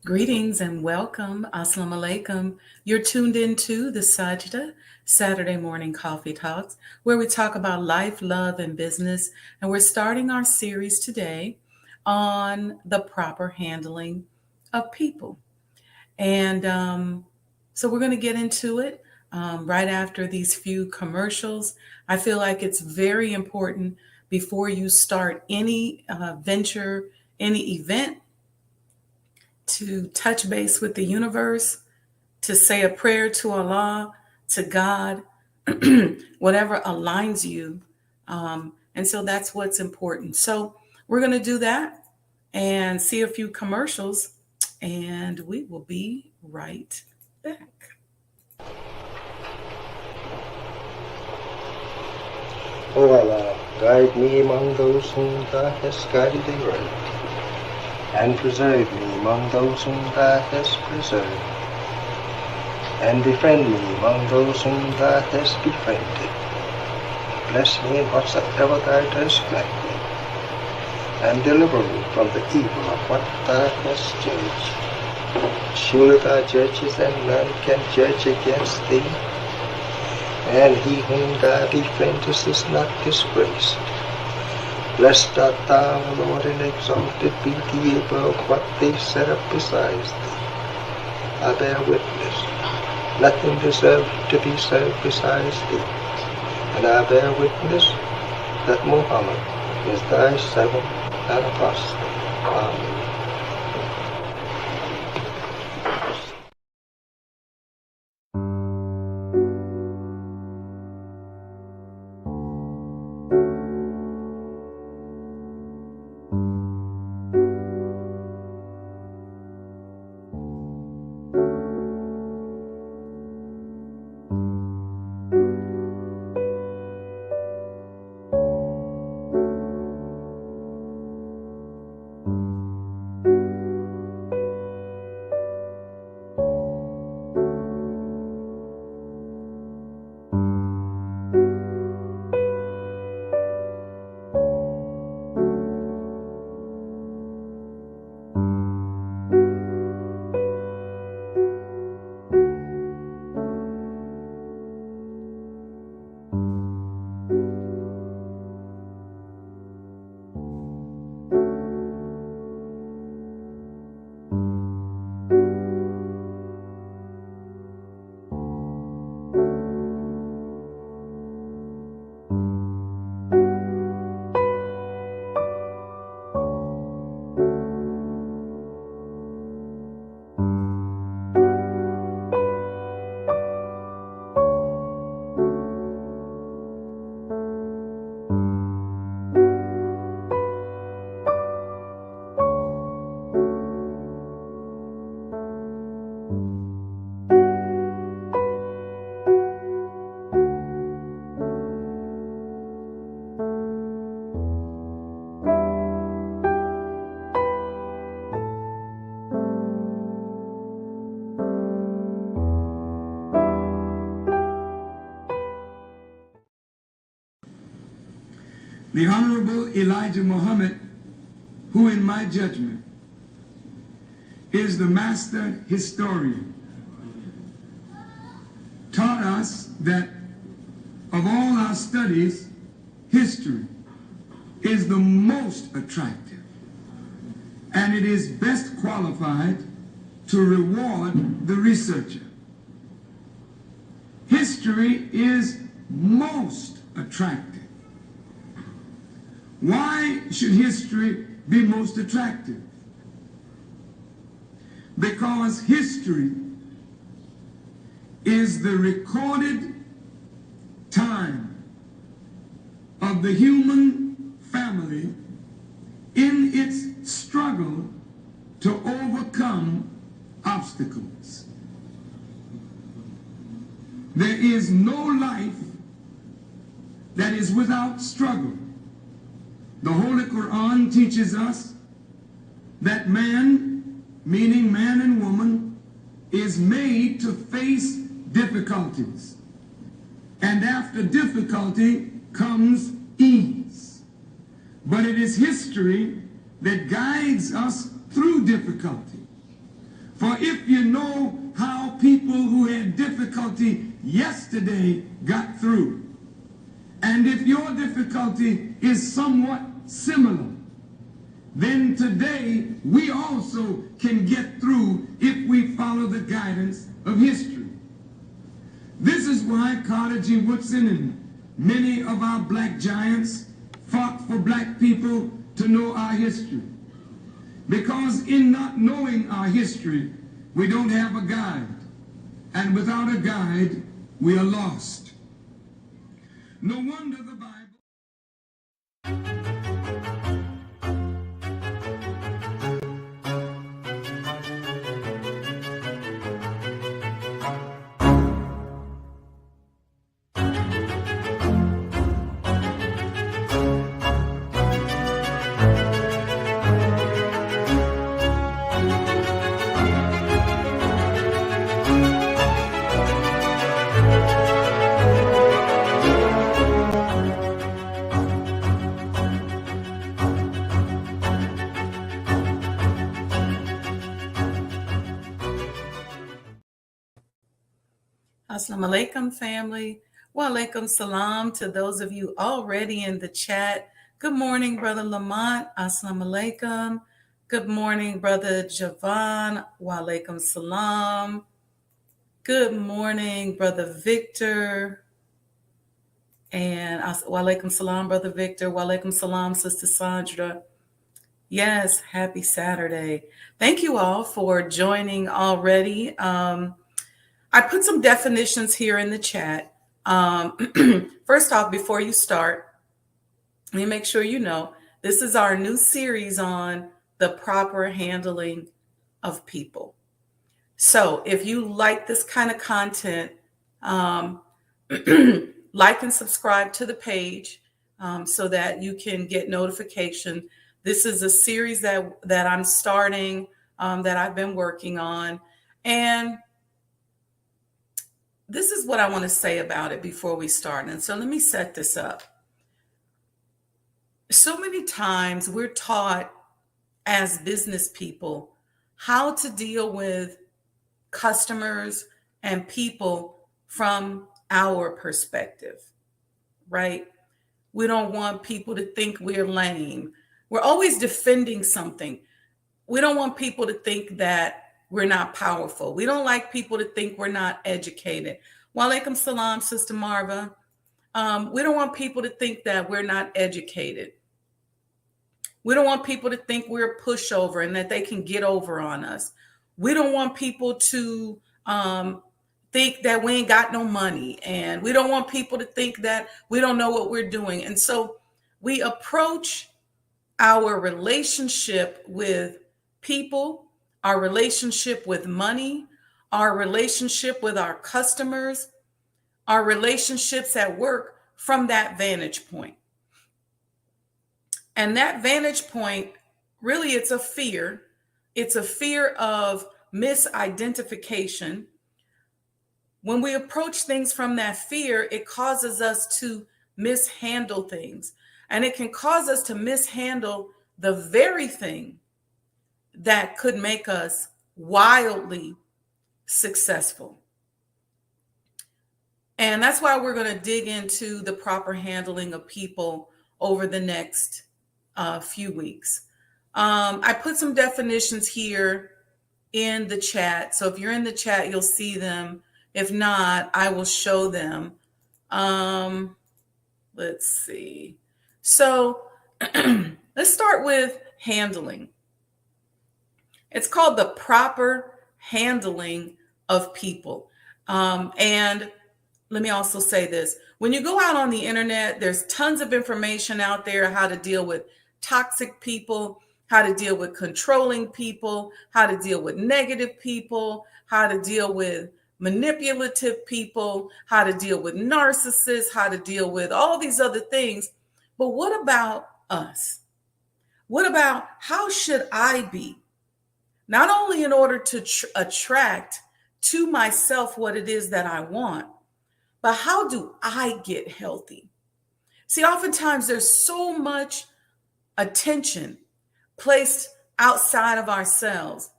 Greetings and welcome. Assalamu alaikum. You're tuned into the Sajdah Saturday Morning Coffee Talks, where we talk about life, love, and business. And we're starting our series today on the proper handling of people. And so we're going to get into it right after these few commercials. I feel like it's very important before you start any venture, any event, to touch base with the universe, to say a prayer to Allah, to God, whatever aligns you. And so that's what's important. So we're going to do that and see a few commercials, and we will be right back. O Allah, guide me among those whom Thou hast guided aright, and preserve me among those whom Thou hast preserved, and befriend me among those whom Thou hast befriended. Bless me in whatsoever Thou dost grant me, and deliver me from the evil of what Thou hast judged. Surely Thou judgest, and none can judge against Thee, and he whom Thou befriendest is not disgraced. Blessed art Thou, O Lord, and exalted be Thee above what they set up besides Thee. I bear witness, nothing deserves to be served besides Thee, and I bear witness that Muhammad is Thy servant and apostle. Amen. The Honorable Elijah Muhammad, who in my judgment is the master historian, taught us that of all our studies, history is the most attractive, and it is best qualified to reward the researcher. History is most attractive. Why should history be most attractive? Because history is the recorded time of the human family in its struggle to overcome obstacles. There is no life that is without struggle. The Holy Quran teaches us that man, meaning man and woman, is made to face difficulties. And after difficulty comes ease. But it is history that guides us through difficulty. For if you know how people who had difficulty yesterday got through, and if your difficulty is somewhat similar, then today we also can get through if we follow the guidance of history. This is why Carter G. Woodson and many of our black giants fought for black people to know our history. Because in not knowing our history, we don't have a guide. And without a guide, we are lost. No wonder the Bible... Assalamu alaikum, family. Wa alaikum salam to those of you already in the chat. Good morning, Brother Lamont. Assalamu alaikum. Good morning, Brother Javan. Wa alaikum salam. Good morning, Brother Victor. And wa alaikum salam, Brother Victor. Wa alaikum salam, Sister Sajdah. Yes, happy Saturday. Thank you all for joining already. I put some definitions here in the chat. First off, before you start, let me make sure you know, this is our new series on the proper handling of people. So if you like this kind of content, like and subscribe to the page so that you can get notification. This is a series that I'm starting, that I've been working on. And this is what I want to say about it before we start. And so let me set this up. So many times we're taught as business people how to deal with customers and people from our perspective, right? We don't want people to think we're lame. We're always defending something. We don't want people to think that we're not powerful. We don't like people to think we're not educated. Wa alaikum salam, Sister Marva. We don't want people to think that we're not educated. We don't want people to think we're a pushover and that they can get over on us. We don't want people to think that we ain't got no money. And we don't want people to think that we don't know what we're doing. And so we approach our relationship with people, our relationship with money, our relationship with our customers, our relationships at work from that vantage point. And that vantage point, really, it's a fear. It's a fear of misidentification. When we approach things from that fear, it causes us to mishandle things. And it can cause us to mishandle the very thing that could make us wildly successful. And that's why we're going to dig into the proper handling of people over the next few weeks. I put some definitions here in the chat. So if you're in the chat, you'll see them. If not, I will show them. Let's see. So let's start with handling. It's called the proper handling of people. And let me also say this. When you go out on the internet, there's tons of information out there how to deal with toxic people, how to deal with controlling people, how to deal with negative people, how to deal with manipulative people, how to deal with narcissists, how to deal with all these other things. But what about us? What about how should I be? Not only in order to attract to myself what it is that I want, but how do I get healthy? See, oftentimes there's so much attention placed outside of ourselves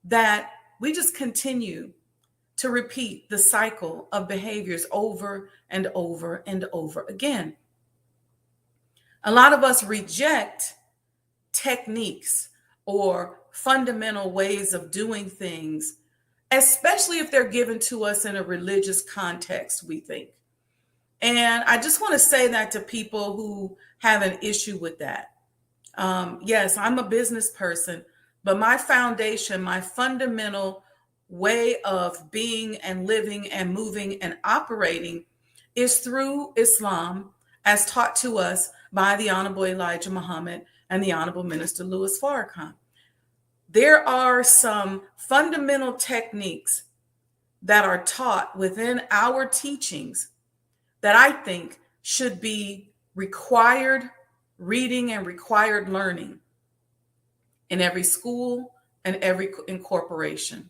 that we just continue to repeat the cycle of behaviors over and over and over again. A lot of us reject techniques or fundamental ways of doing things, especially if they're given to us in a religious context, we think. And I just want to say that to people who have an issue with that. Yes, I'm a business person, but my foundation, my fundamental way of being and living and moving and operating is through Islam, as taught to us by the Honorable Elijah Muhammad and the Honorable Minister Louis Farrakhan. There are some fundamental techniques that are taught within our teachings that I think should be required reading and required learning in every school and every corporation.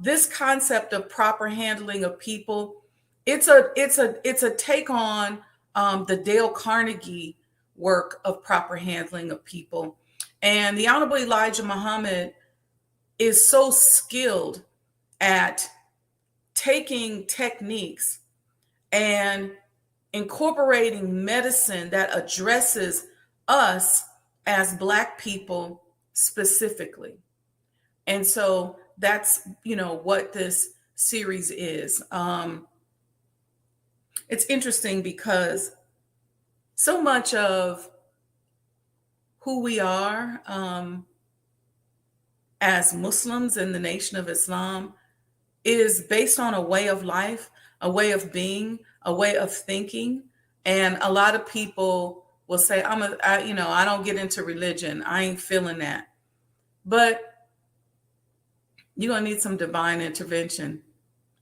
This concept of proper handling of people, it's a take on the Dale Carnegie work of proper handling of people. And the Honorable Elijah Muhammad is so skilled at taking techniques and incorporating medicine that addresses us as Black people specifically. And so that's, what this series is. It's interesting because so much of who we are as Muslims in the Nation of Islam is based on a way of life, a way of being, a way of thinking. And a lot of people will say, I don't get into religion. I ain't feeling that. But you're going to need some divine intervention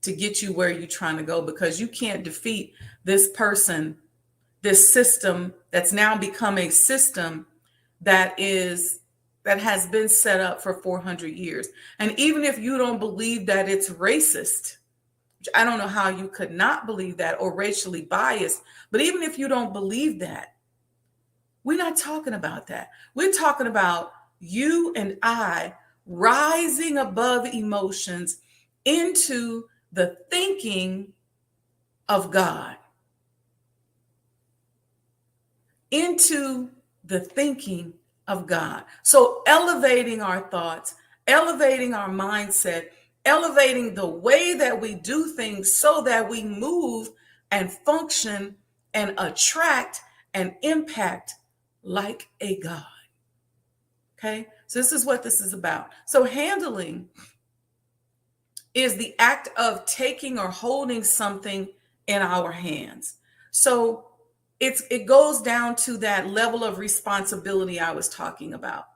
to get you where you're trying to go, because you can't defeat this person, this system that's now become a system that has been set up for 400 years. And even if you don't believe that it's racist, which I don't know how you could not believe that, or racially biased, but even if you don't believe that, we're not talking about that. We're talking about you and I rising above emotions into the thinking of God, into the thinking of God. So elevating our thoughts, elevating our mindset, elevating the way that we do things so that we move and function and attract and impact like a God. Okay, so this is what this is about. So handling is the act of taking or holding something in our hands. So it goes down to that level of responsibility I was talking about.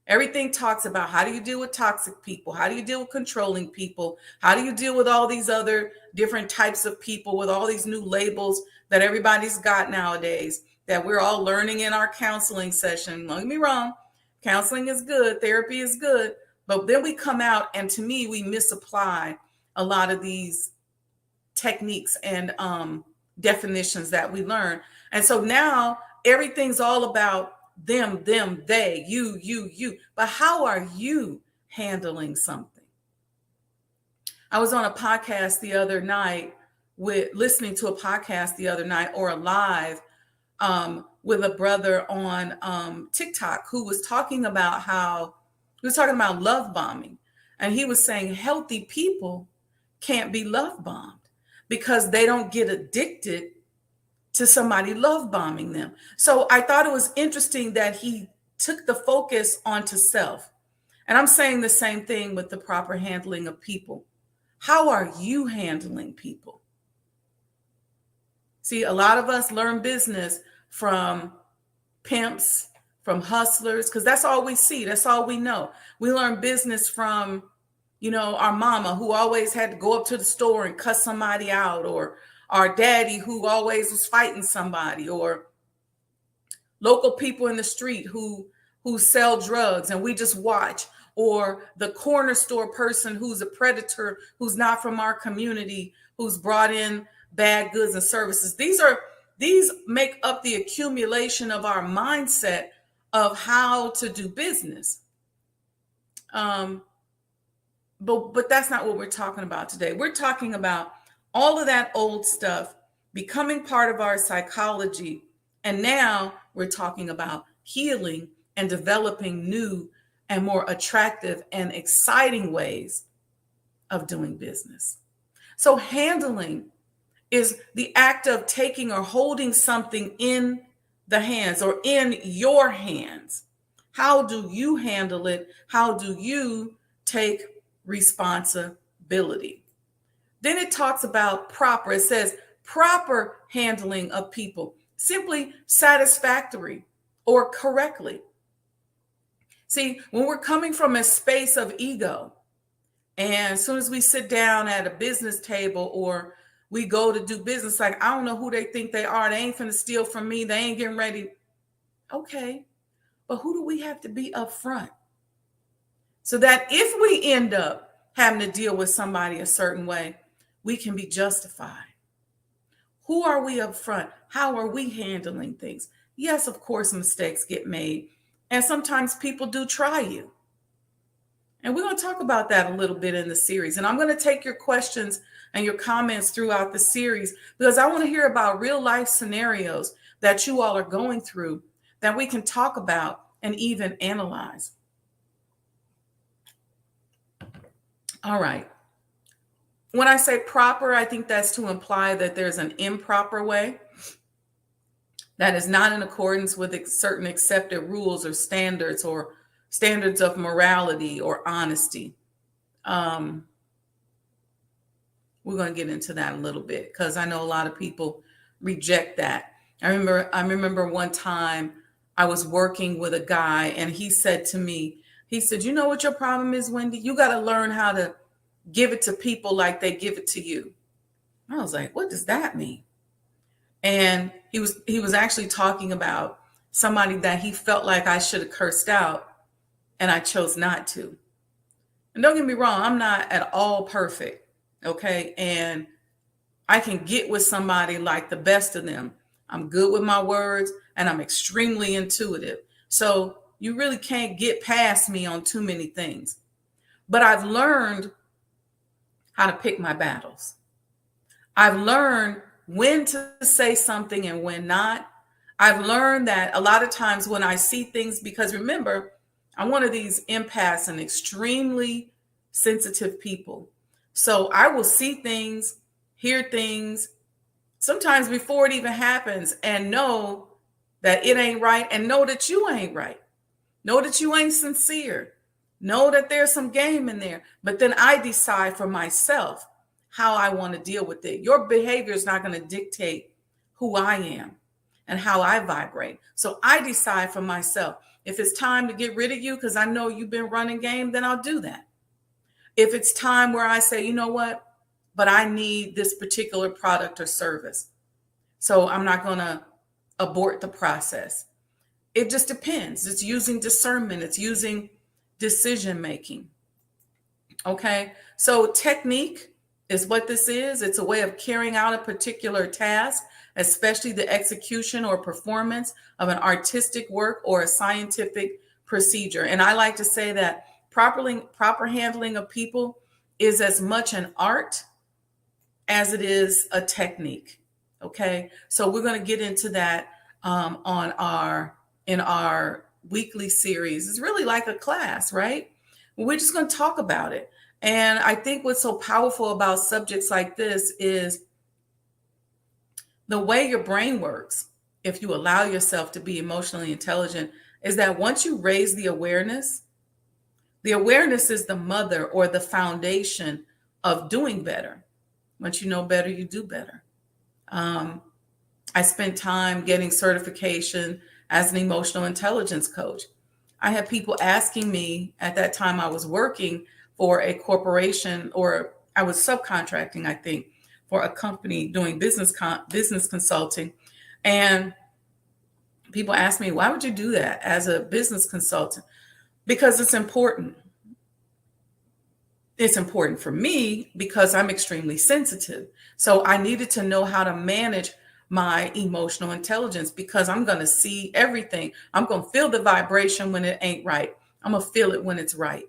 Everything talks about, how do you deal with toxic people? How do you deal with controlling people? How do you deal with all these other different types of people with all these new labels that everybody's got nowadays that we're all learning in our counseling session? Don't get me wrong. Counseling is good. Therapy is good. But then we come out, and to me, we misapply a lot of these techniques and definitions that we learn. And so now everything's all about them, they, you. But how are you handling something? I was on a podcast the other night listening to a podcast the other night, or a live with a brother on TikTok who was talking about love bombing. And he was saying healthy people can't be love bombed because they don't get addicted to somebody love bombing them. So I thought it was interesting that he took the focus onto self. And I'm saying the same thing with the proper handling of people. How are you handling people? See, a lot of us learn business from pimps, from hustlers, because that's all we see. That's all we know. We learn business from, our mama who always had to go up to the store and cuss somebody out, or our daddy who always was fighting somebody, or local people in the street who sell drugs and we just watch, or the corner store person who's a predator, who's not from our community, who's brought in bad goods and services. These make up the accumulation of our mindset of how to do business. Um, but that's not what we're talking about today. We're talking about all of that old stuff becoming part of our psychology. And now we're talking about healing and developing new and more attractive and exciting ways of doing business. So handling is the act of taking or holding something in the hands or in your hands. How do you handle it? How do you take responsibility? Then it talks about proper. It says proper handling of people, simply satisfactory or correctly. See, when we're coming from a space of ego, and as soon as we sit down at a business table or we go to do business, like, I don't know who they think they are. They ain't finna steal from me. They ain't getting ready. Okay. But who do we have to be up front? So that if we end up having to deal with somebody a certain way, we can be justified. Who are we up front? How are we handling things? Yes, of course, mistakes get made. And sometimes people do try you. And we're going to talk about that a little bit in the series. And I'm going to take your questions and your comments throughout the series because I want to hear about real life scenarios that you all are going through that we can talk about and even analyze. All right. When I say proper, I think that's to imply that there's an improper way that is not in accordance with certain accepted rules or standards of morality or honesty. We're going to get into that a little bit because I know a lot of people reject that. I remember one time I was working with a guy and he said to me, he said, you know what your problem is, Wendy? You got to learn how to give it to people like they give it to you. I was like, what does that mean? And he was actually talking about somebody that he felt like I should have cursed out, and I chose not to. And don't get me wrong, I'm not at all perfect, okay? And I can get with somebody like the best of them. I'm good with my words, and I'm extremely intuitive. So you really can't get past me on too many things. But I've learned how to pick my battles. I've learned when to say something and when not. I've learned that a lot of times when I see things, because remember, I'm one of these empaths and extremely sensitive people. So I will see things, hear things, sometimes before it even happens, and know that it ain't right, and know that you ain't right. Know that you ain't sincere. Know that there's some game in there. But then I decide for myself how I want to deal with it. Your behavior is not going to dictate who I am and how I vibrate. So I decide for myself. If it's time to get rid of you because I know you've been running game, then I'll do that. If it's time where I say, you know what, but I need this particular product or service, so I'm not going to abort the process. It just depends. It's using discernment. It's using decision making. Okay. So technique is what this is. It's a way of carrying out a particular task, especially the execution or performance of an artistic work or a scientific procedure. And I like to say that proper handling of people is as much an art as it is a technique. Okay. So we're going to get into that in our weekly series. It's really like a class, right? We're just going to talk about it. And I think what's so powerful about subjects like this is the way your brain works, if you allow yourself to be emotionally intelligent, is that once you raise the awareness is the mother or the foundation of doing better. Once you know better, you do better. I spent time getting certification as an emotional intelligence coach. I had people asking me at that time I was working for a corporation, or I was subcontracting, I think, for a company doing business consulting. And people asked me, why would you do that as a business consultant? Because it's important. It's important for me because I'm extremely sensitive. So I needed to know how to manage my emotional intelligence because I'm going to see everything. I'm going to feel the vibration when it ain't right. I'm going to feel it when it's right.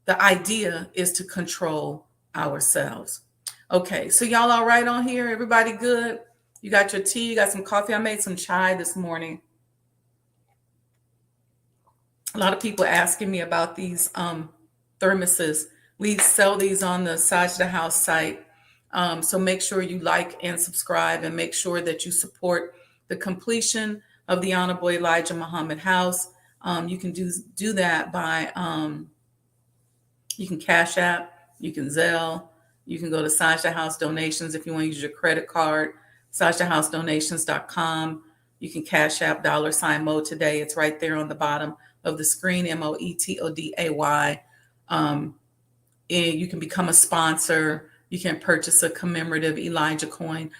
The idea is to control ourselves. Okay, so y'all all right on here? Everybody good? You got your tea, you got some coffee. I made some chai this morning. A lot of people asking me about these thermoses. We sell these on the Sajdah House site. So make sure you like and subscribe, and make sure that you support the completion of the Honorable Elijah Muhammad House. You can do that by, you can Cash App, you can Zelle, you can go to Sajdah House Donations if you want to use your credit card, SajdahHouseDonations.com. You can Cash App $Mo today. It's right there on the bottom of the screen, MOETODAY. And you can become a sponsor. You can purchase a commemorative Elijah coin.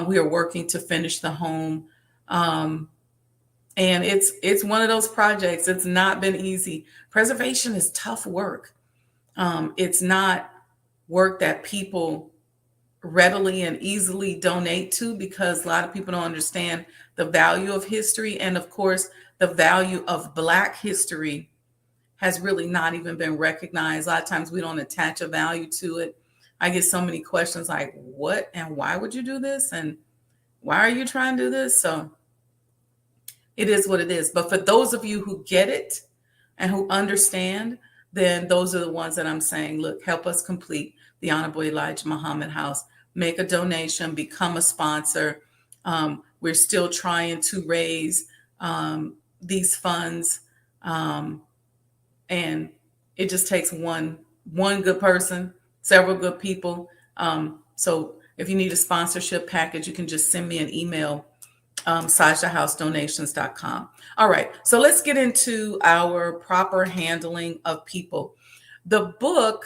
We are working to finish the home. And it's one of those projects. It's not been easy. Preservation is tough work. It's not work that people readily and easily donate to, because a lot of people don't understand the value of history. And of course, the value of Black history has really not even been recognized. A lot of times we don't attach a value to it. I get so many questions like, what and why would you do this? And why are you trying to do this? So it is what it is. But for those of you who get it and who understand, then those are the ones that I'm saying, look, help us complete the Honorable Elijah Muhammad House. Make a donation, become a sponsor. We're still trying to raise these funds. And it just takes one good person, several good people. So if you need a sponsorship package, you can just send me an email, SajdahHouseDonations.com. All right, so let's get into our proper handling of people. The book,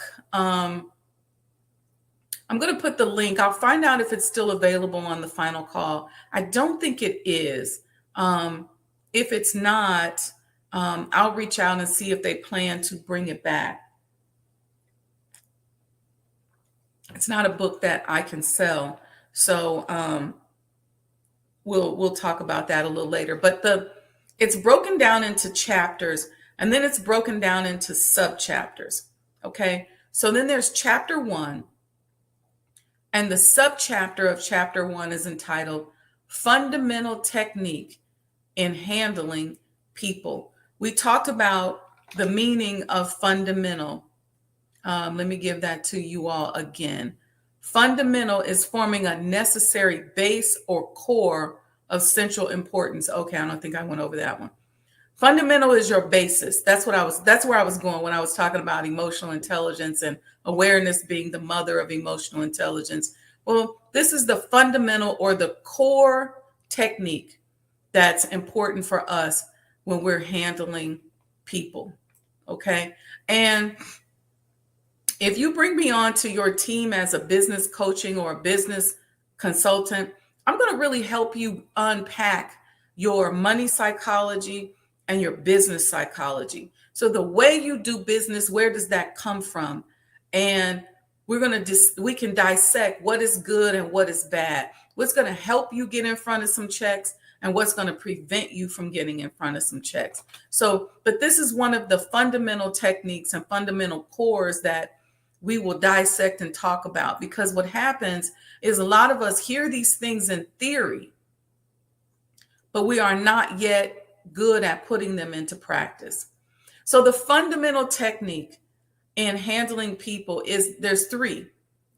I'm going to put the link. I'll find out if it's still available on the final call. I don't think it is. If it's not, I'll reach out and see if they plan to bring it back. It's not a book that I can sell, so we'll talk about that a little later. But it's broken down into chapters, and then it's broken down into sub-chapters. Okay, so then there's chapter 1, and the subchapter of chapter 1 is entitled Fundamental Technique in Handling People. We talked about the meaning of fundamental. Let me give that to you all again. Fundamental is forming a necessary base or core of central importance. Okay, I don't think I went over that one. Fundamental is your basis. That's where I was going when I was talking about emotional intelligence and awareness being the mother of emotional intelligence. Well, this is the fundamental or the core technique that's important for us when we're handling people. Okay. And if you bring me on to your team as a business coaching or a business consultant, I'm going to really help you unpack your money psychology and your business psychology. So the way you do business, where does that come from? And we can dissect what is good and what is bad. What's going to help you get in front of some checks and what's going to prevent you from getting in front of some checks. So, but this is one of the fundamental techniques and fundamental cores that we will dissect and talk about, because what happens is a lot of us hear these things in theory, but we are not yet good at putting them into practice. So the fundamental technique in handling people there's 3.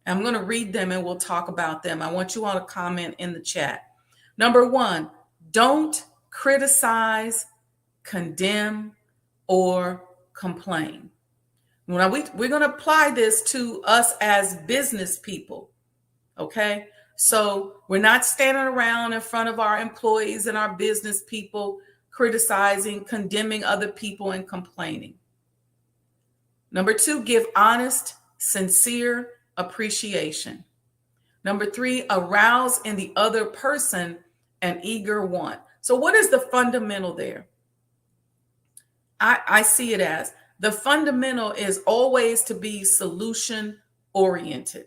I'm going to read them and we'll talk about them. I want you all to comment in the chat. Number 1, don't criticize, condemn, or complain. Now we're going to apply this to us as business people. Okay. So we're not standing around in front of our employees and our business people criticizing, condemning other people, and complaining. Number 2, give honest, sincere appreciation. Number 3, arouse in the other person an eager want. So what is the fundamental there? I see it as the fundamental is always to be solution oriented.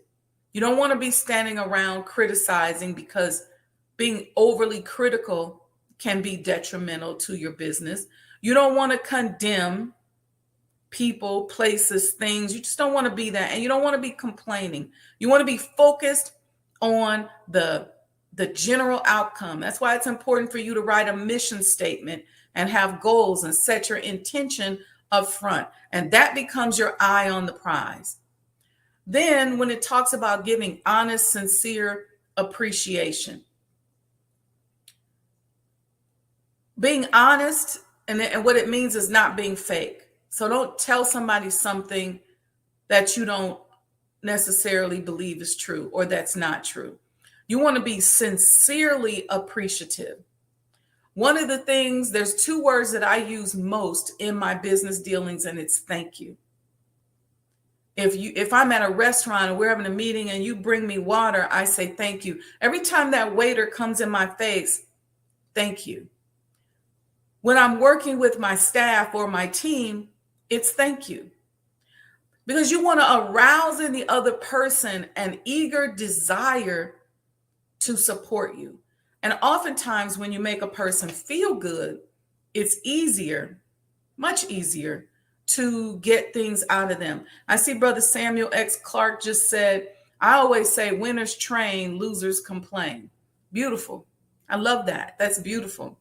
You don't want to be standing around criticizing, because being overly critical can be detrimental to your business. You don't want to condemn people, places, things. You just don't want to be that. And you don't want to be complaining. You want to be focused on the general outcome. That's why it's important for you to write a mission statement and have goals and set your intention up front. And that becomes your eye on the prize. Then when it talks about giving honest, sincere appreciation, being honest, and what it means is not being fake. So don't tell somebody something that you don't necessarily believe is true or that's not true. You want to be sincerely appreciative. One of the things, there's two words that I use most in my business dealings, and it's thank you. If I'm at a restaurant and we're having a meeting and you bring me water, I say thank you. Every time that waiter comes in my face, thank you. When I'm working with my staff or my team, it's thank you. Because you want to arouse in the other person an eager desire to support you. And oftentimes when you make a person feel good, it's easier, much easier to get things out of them. I see Brother Samuel X. Clark just said, I always say winners train, losers complain. Beautiful. I love that. That's beautiful.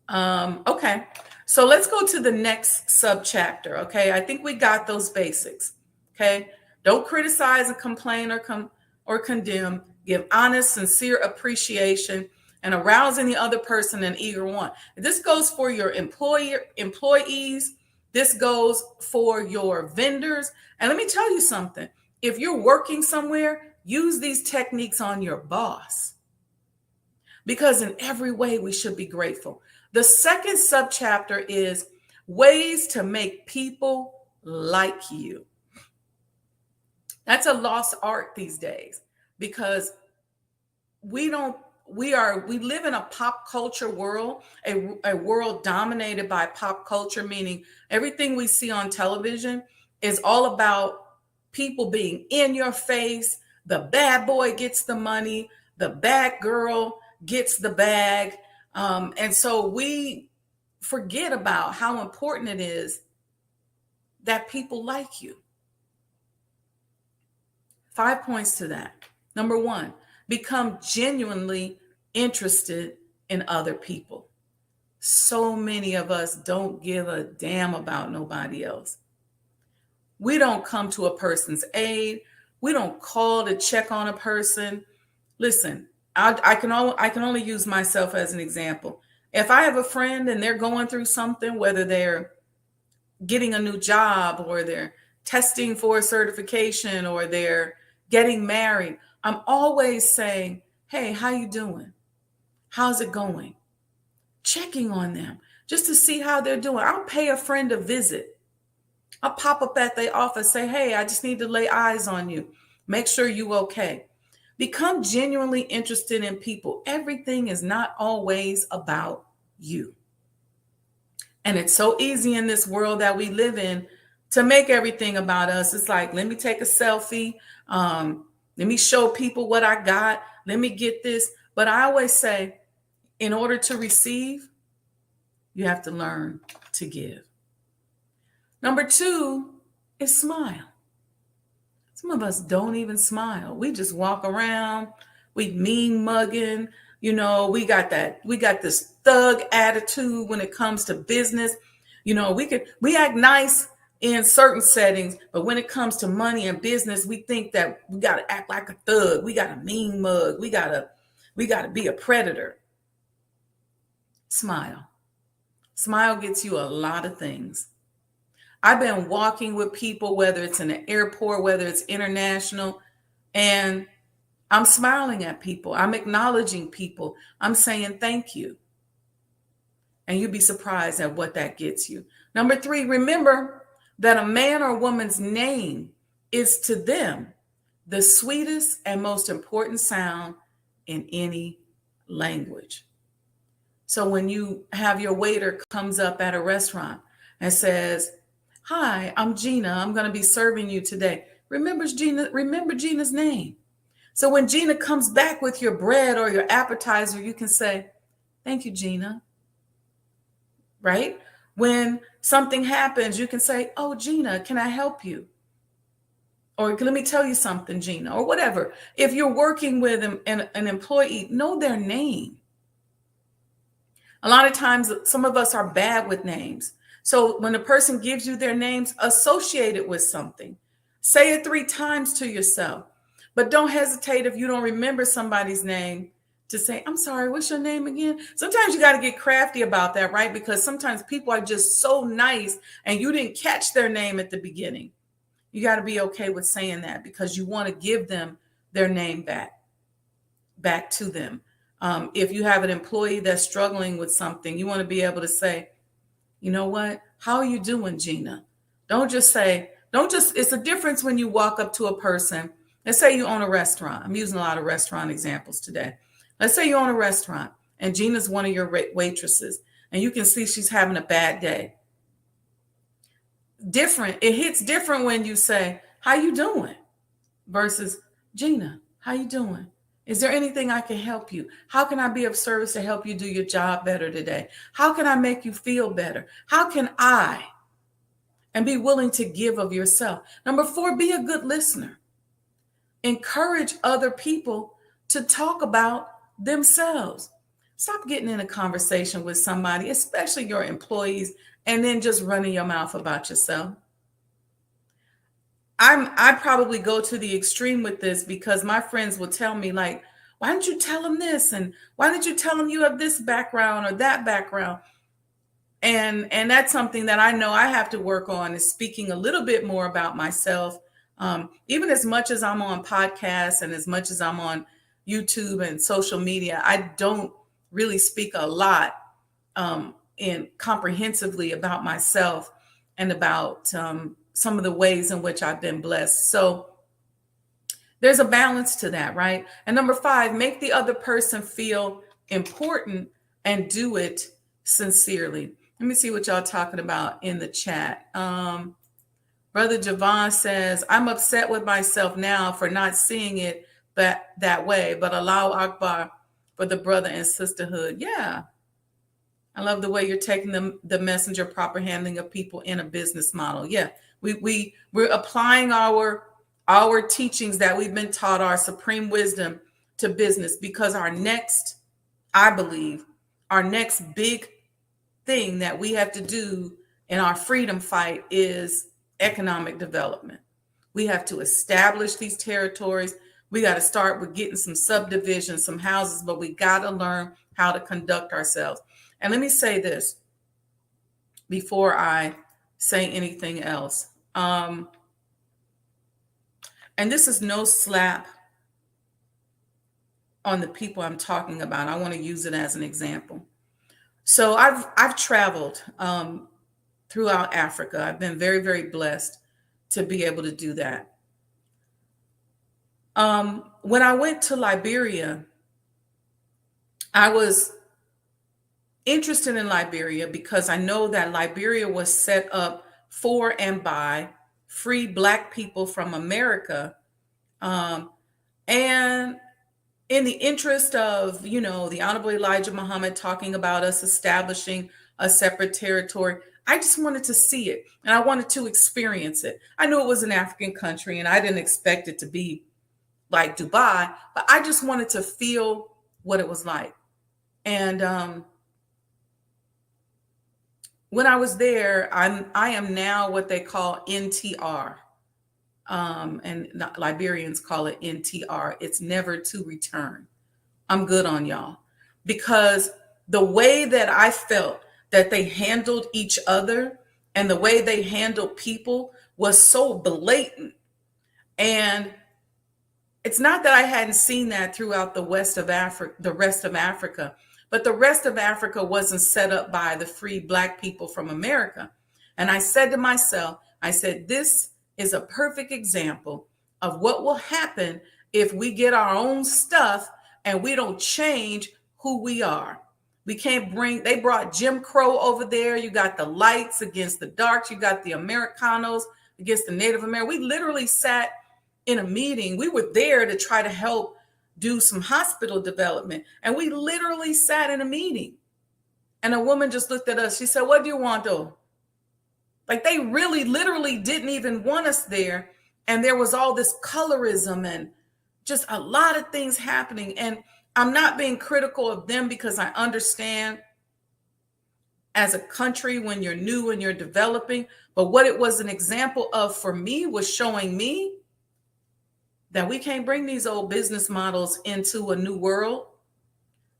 Okay. So let's go to the next subchapter. Okay. I think we got those basics. Okay. Don't criticize and complain or condemn. Give honest, sincere appreciation and arousing the other person an eager want. This goes for your employees. This goes for your vendors. And let me tell you something. If you're working somewhere, use these techniques on your boss. Because in every way, we should be grateful. The second subchapter is ways to make people like you. That's a lost art these days because we live in a pop culture world, a world dominated by pop culture, meaning everything we see on television is all about people being in your face. The bad boy gets the money, the bad girl gets the bag. And so we forget about how important it is that people like you. 5 points to that. Number 1, become genuinely interested in other people. So many of us don't give a damn about nobody else. We don't come to a person's aid. We don't call to check on a person. Listen, I can only use myself as an example. If I have a friend and they're going through something, whether they're getting a new job or they're testing for a certification or they're getting married, I'm always saying, hey, how you doing? How's it going? Checking on them just to see how they're doing. I'll pay a friend a visit. I'll pop up at their office, say, hey, I just need to lay eyes on you. Make sure you okay. Become genuinely interested in people. Everything is not always about you. And it's so easy in this world that we live in to make everything about us. It's like, let me take a selfie. Let me show people what I got. Let me get this. But I always say, in order to receive, you have to learn to give. Number 2 is smile. Some of us don't even smile. We just walk around. We mean mugging. You know, we got this thug attitude when it comes to business. You know, we act nice in certain settings, but when it comes to money and business, we think that we got to act like a thug. We got to mean mug. We got to be a predator. Smile. Smile gets you a lot of things. I've been walking with people, whether it's in an airport, whether it's international, and I'm smiling at people. I'm acknowledging people. I'm saying thank you. And you'd be surprised at what that gets you. Number 3, remember that a man or woman's name is to them the sweetest and most important sound in any language. So when you have your waiter comes up at a restaurant and says, hi, I'm Gina. I'm going to be serving you today. Remember Gina's name. So when Gina comes back with your bread or your appetizer, you can say, thank you, Gina. Right? When something happens, you can say, "Oh, Gina, can I help you?" Or let me tell you something, Gina, or whatever. If you're working with an employee, know their name. A lot of times, some of us are bad with names. So when a person gives you their names, associate it with something. Say it 3 times to yourself. But don't hesitate if you don't remember somebody's name to say, "I'm sorry, what's your name again?" Sometimes you got to get crafty about that, right? Because sometimes people are just so nice and you didn't catch their name at the beginning. You got to be okay with saying that because you want to give them their name back to them. If you have an employee that's struggling with something, you want to be able to say, "You know what? How are you doing, Gina?" It's a difference when you walk up to a person. Let's say you own a restaurant. I'm using a lot of restaurant examples today. Let's say you own a restaurant and Gina's one of your waitresses and you can see she's having a bad day. It hits different when you say, "How you doing?" versus, "Gina, how you doing? Is there anything I can help you? How can I be of service to help you do your job better today? How can I make you feel better? How can I?" And be willing to give of yourself. Number 4, be a good listener. Encourage other people to talk about themselves. Stop getting in a conversation with somebody, especially your employees, and then just running your mouth about yourself. I probably go to the extreme with this because my friends will tell me, like, "Why didn't you tell them this? And why didn't you tell them you have this background or that background?" And that's something that I know I have to work on, is speaking a little bit more about myself. Even as much as I'm on podcasts and as much as I'm on YouTube and social media, I don't really speak a lot and comprehensively about myself and about some of the ways in which I've been blessed. So there's a balance to that, right? And number 5, make the other person feel important and do it sincerely. Let me see what y'all talking about in the chat. Brother Javon says, "I'm upset with myself now for not seeing it that way, but Allahu Akbar for the brother and sisterhood." Yeah. I love the way you're taking the messenger proper handling of people in a business model. Yeah. We're applying our teachings that we've been taught, our supreme wisdom, to business, because I believe our next big thing that we have to do in our freedom fight is economic development. We have to establish these territories. We got to start with getting some subdivisions, some houses, but we got to learn how to conduct ourselves. And let me say this before I say anything else. And this is no slap on the people I'm talking about. I want to use it as an example. So I've traveled throughout Africa. I've been very, very blessed to be able to do that. When I went to Liberia, I was interested in Liberia because I know that Liberia was set up for and by free Black people from America. And in the interest of, the Honorable Elijah Muhammad talking about us establishing a separate territory, I just wanted to see it and I wanted to experience it. I knew it was an African country and I didn't expect it to be like Dubai, but I just wanted to feel what it was like. And when I was there, I am now what they call NTR. And Liberians call it NTR. It's never to return. I'm good on y'all, because the way that I felt that they handled each other and the way they handled people was so blatant. And it's not that I hadn't seen that throughout the rest of Africa, but the rest of Africa wasn't set up by the free Black people from America. And I said to myself, this is a perfect example of what will happen if we get our own stuff and we don't change who we are. They brought Jim Crow over there. You got the lights against the darks. You got the Americanos against the Native Americans. We literally sat in a meeting. We were there to try to help do some hospital development. And we literally sat in a meeting And a woman just looked at us. She said, "What do you want though?" Like they really literally didn't even want us there. And there was all this colorism and just a lot of things happening. And I'm not being critical of them because I understand as a country when you're new and you're developing. But what it was an example of for me was showing me that we can't bring these old business models into a new world.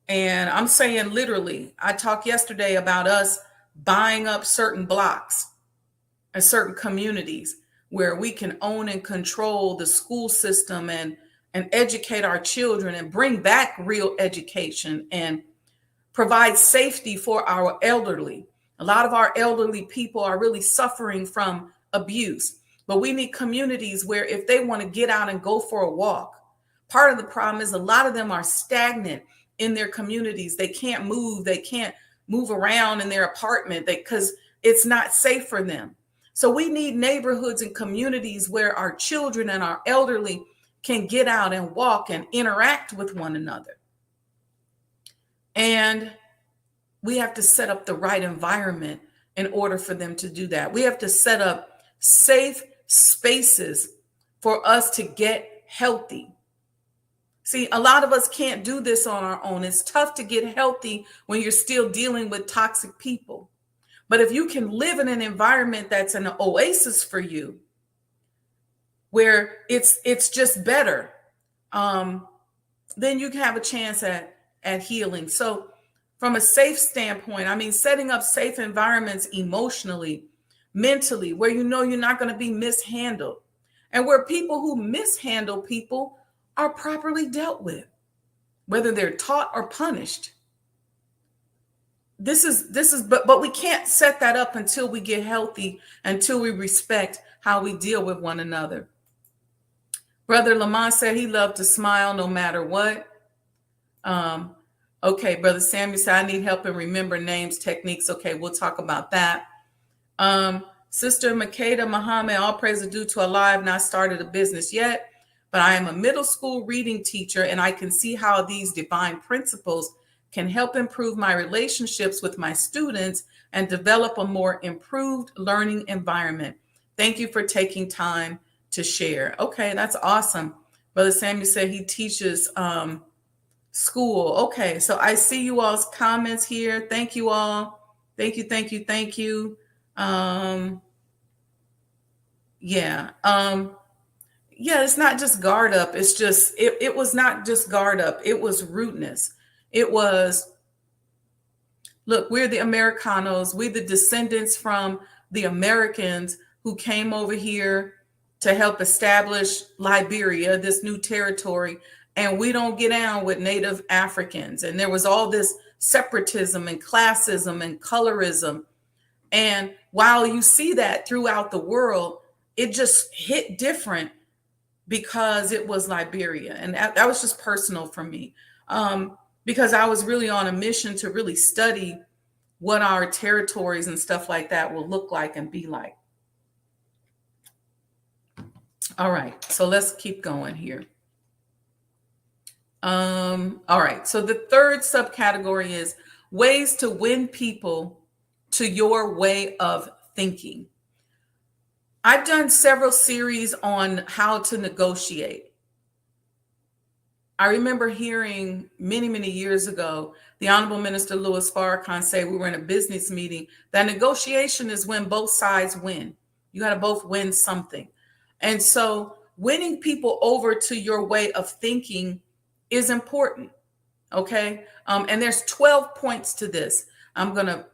And I'm saying literally, I talked yesterday about us buying up certain blocks and certain communities where we can own and control the school system and educate our children and bring back real education and provide safety for our elderly. A lot of our elderly people are really suffering from abuse, but we need communities where if they want to get out and go for a walk, part of the problem is a lot of them are stagnant in their communities. They can't move. They can't move around in their apartment because it's not safe for them. So we need neighborhoods and communities where our children and our elderly can get out and walk and interact with one another. And we have to set up the right environment in order for them to do that. We have to set up safe spaces for us to get healthy. See, a lot of us can't do this on our own. It's tough to get healthy when you're still dealing with toxic people. But if you can live in an environment that's an oasis for you, where it's just better, then you can have a chance at healing. So from a safe standpoint, I mean, setting up safe environments emotionally, mentally, where you know you're not going to be mishandled, and where people who mishandle people are properly dealt with, whether they're taught or punished. But we can't set that up until we get healthy, until we respect how we deal with one another. Brother Lamont said he loved to smile no matter what. Okay, Brother Samuel said, I need help in remember names, techniques. Okay, we'll talk about that. Sister Makeda Muhammad, all praise are due to Allah. I have not started a business yet, but I am a middle school reading teacher, and I can see how these divine principles can help improve my relationships with my students and develop a more improved learning environment. Thank you for taking time to share. Okay, that's awesome. Brother Samuel said he teaches school. Okay, so I see you all's comments here. Thank you all. Thank you. Yeah, it's not just guard up. It's just, it was not just guard up. It was rudeness. It was, look, we're the Americanos. We're the descendants from the Americans who came over here to help establish Liberia, this new territory. And we don't get down with Native Africans. And there was all this separatism and classism and colorism. And while you see that throughout the world, it just hit different because it was Liberia. And that was just personal for me. Because I was really on a mission to really study what our territories and stuff like that will look like and be like. All right, so let's keep going here. All right, so the third subcategory is ways to win people to your way of thinking. I've done several series on how to negotiate. I remember hearing many years ago, the Honorable Minister Louis Farrakhan say, we were in a business meeting, that negotiation is when both sides win. You got to both win something. And so winning people over to your way of thinking is important. Okay. And there's 12 points to this. I'm going to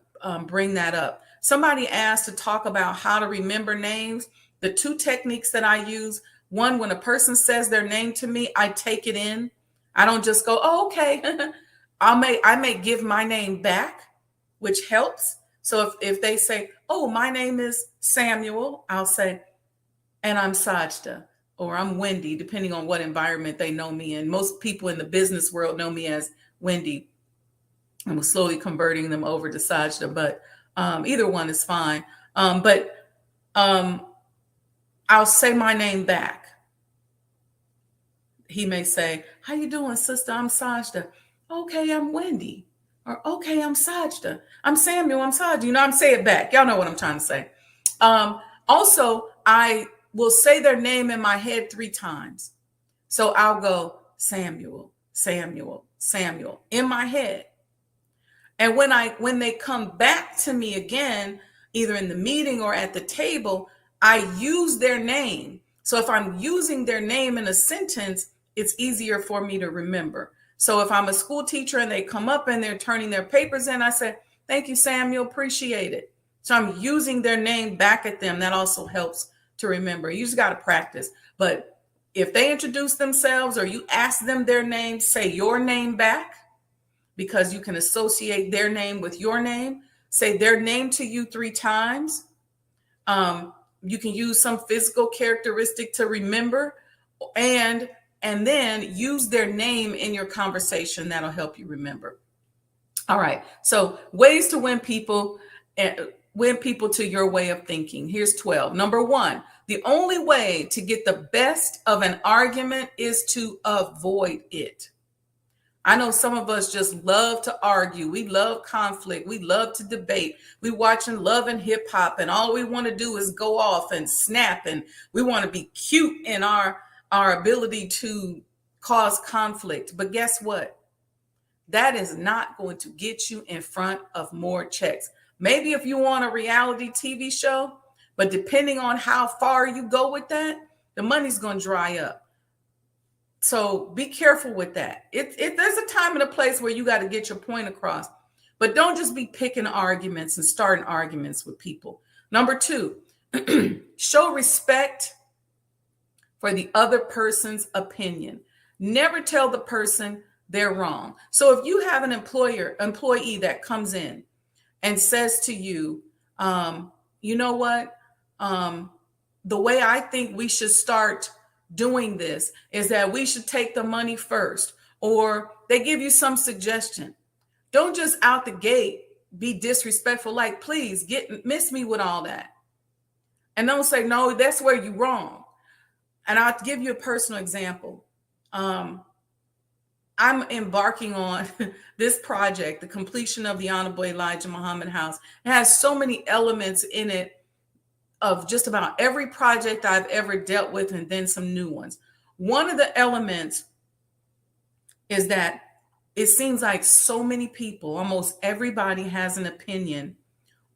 bring that up. Somebody asked to talk about how to remember names. The two techniques that I use, one, when a person says their name to me, I take it in. I don't just go, oh, okay. I may give my name back, which helps. So if they say, oh, my name is Samuel, I'll say, and I'm Sajdah, or I'm Wendy, depending on what environment they know me in. Most people in the business world know me as Wendy. I'm slowly converting them over to Sajdah, but either one is fine. But I'll say my name back. He may say, how you doing, sister? I'm Sajdah. Okay, I'm Wendy. Or, okay, I'm Sajdah. I'm Samuel. I'm Sajdah. I'm say it back. Y'all know what I'm trying to say. Also, I will say their name in my head 3 times. So I'll go Samuel, Samuel, Samuel in my head. And when they come back to me again, either in the meeting or at the table, I use their name. So if I'm using their name in a sentence, it's easier for me to remember. So if I'm a school teacher and they come up and they're turning their papers in, I say, thank you, Samuel, appreciate it. So I'm using their name back at them. That also helps to remember. You just got to practice. But if they introduce themselves or you ask them their name, say your name back, because you can associate their name with your name. Say their name to you 3 times. You can use some physical characteristic to remember, and then use their name in your conversation. That'll help you remember. All right. So ways to win people to your way of thinking. Here's 12. Number 1, the only way to get the best of an argument is to avoid it. I know some of us just love to argue. We love conflict. We love to debate. We watching Love and Hip Hop, and all we want to do is go off and snap, and we want to be cute in our ability to cause conflict. But guess what? That is not going to get you in front of more checks. Maybe if you want a reality TV show, but depending on how far you go with that, the money's going to dry up. So be careful with that. There's a time and a place where you got to get your point across, but don't just be picking arguments and starting arguments with people. Number 2, show respect for the other person's opinion. Never tell the person they're wrong. So if you have an employee that comes in and says to you, you know what, the way I think we should start doing this is that we should take the money first, or they give you some suggestion. Don't just out the gate be disrespectful, like, please miss me with all that. And don't say, no, that's where you're wrong. And I'll give you a personal example. I'm embarking on this project, the completion of the Honorable Elijah Muhammad House. It has so many elements in it of just about every project I've ever dealt with, and then some new ones. One of the elements is that it seems like so many people, almost everybody, has an opinion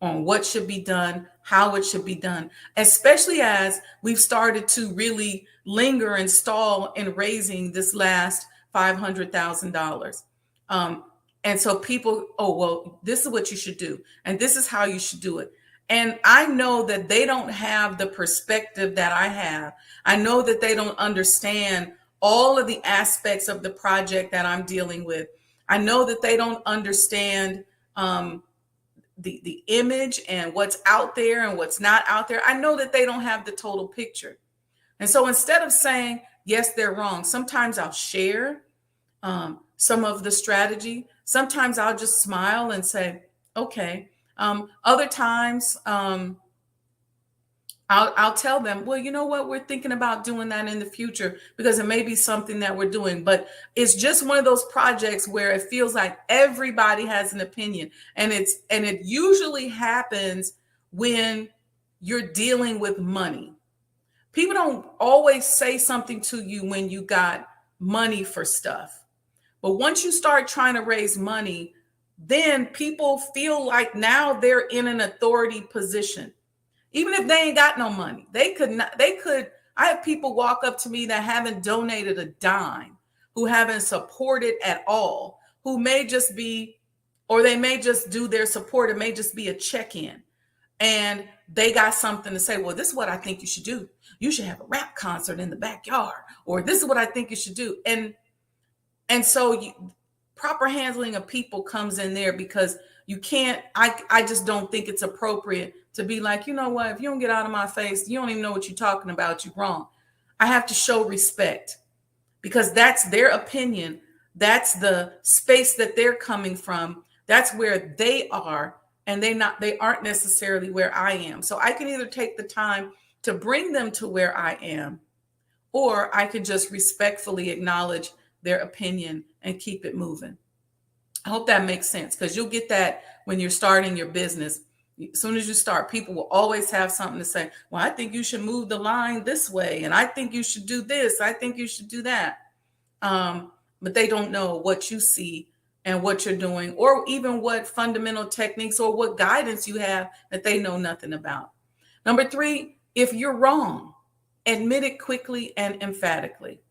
on what should be done, how it should be done, especially as we've started to really linger and stall in raising this last $500,000. And so people, oh, well, this is what you should do, and this is how you should do it. And I know that they don't have the perspective that I have. I know that they don't understand all of the aspects of the project that I'm dealing with. I know that they don't understand the image and what's out there and what's not out there. I know that they don't have the total picture. And so instead of saying, yes, they're wrong, sometimes I'll share some of the strategy. Sometimes I'll just smile and say, okay. Other times, I'll tell them, well, you know what, we're thinking about doing that in the future, because it may be something that we're doing. But it's just one of those projects where it feels like everybody has an opinion, and it usually happens when you're dealing with money. People don't always say something to you when you got money for stuff, but once you start trying to raise money, then people feel like now they're in an authority position. Even if they ain't got no money, I have people walk up to me that haven't donated a dime, who haven't supported at all, who may just be, or they may just do their support. It may just be a check-in, and they got something to say. Well, this is what I think you should do. You should have a rap concert in the backyard, or this is what I think you should do. And so proper handling of people comes in there, because you can't, I just don't think it's appropriate to be like, you know what, if you don't get out of my face, you don't even know what you're talking about, you're wrong. I have to show respect, because that's their opinion. That's the space that they're coming from. That's where they are, and they aren't necessarily where I am. So I can either take the time to bring them to where I am, or I can just respectfully acknowledge their opinion and keep it moving. I hope that makes sense, because you'll get that when you're starting your business. As soon as you start, people will always have something to say. Well, I think you should move the line this way, and I think you should do this. I think you should do that. But they don't know what you see and what you're doing, or even what fundamental techniques or what guidance you have that they know nothing about. Number 3, if you're wrong, admit it quickly and emphatically.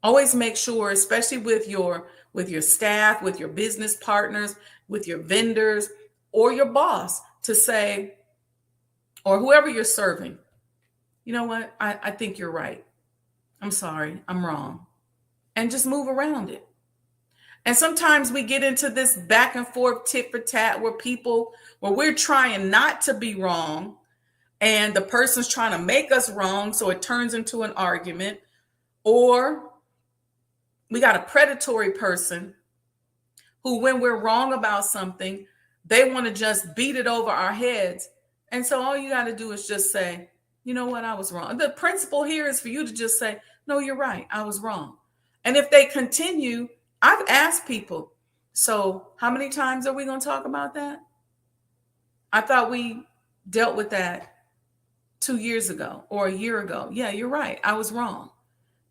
Always make sure, especially with your staff, with your business partners, with your vendors, or your boss, to say, or whoever you're serving, you know what, I think you're right. I'm sorry, I'm wrong. And just move around it. And sometimes we get into this back and forth tit for tat where we're trying not to be wrong and the person's trying to make us wrong, so it turns into an argument. Or we got a predatory person who, when we're wrong about something, they want to just beat it over our heads. And so all you got to do is just say, you know what, I was wrong. The principle here is for you to just say, no, you're right, I was wrong. And if they continue, I've asked people, so how many times are we going to talk about that? I thought we dealt with that 2 years ago or a year ago. Yeah, you're right, I was wrong.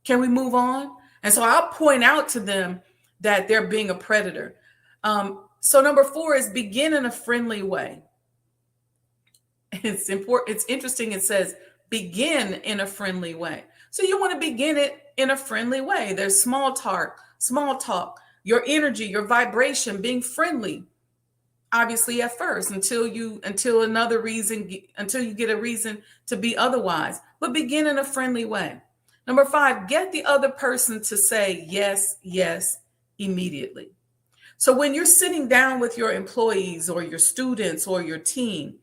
Can we move on? And so I'll point out to them that they're being a predator. So number 4 is begin in a friendly way. It's important. It's interesting. It says begin in a friendly way. So you want to begin it in a friendly way. There's small talk, your energy, your vibration, being friendly. Obviously at first, until you get a reason to be otherwise, but begin in a friendly way. Number 5, get the other person to say yes, yes, immediately. So when you're sitting down with your employees or your students or your team,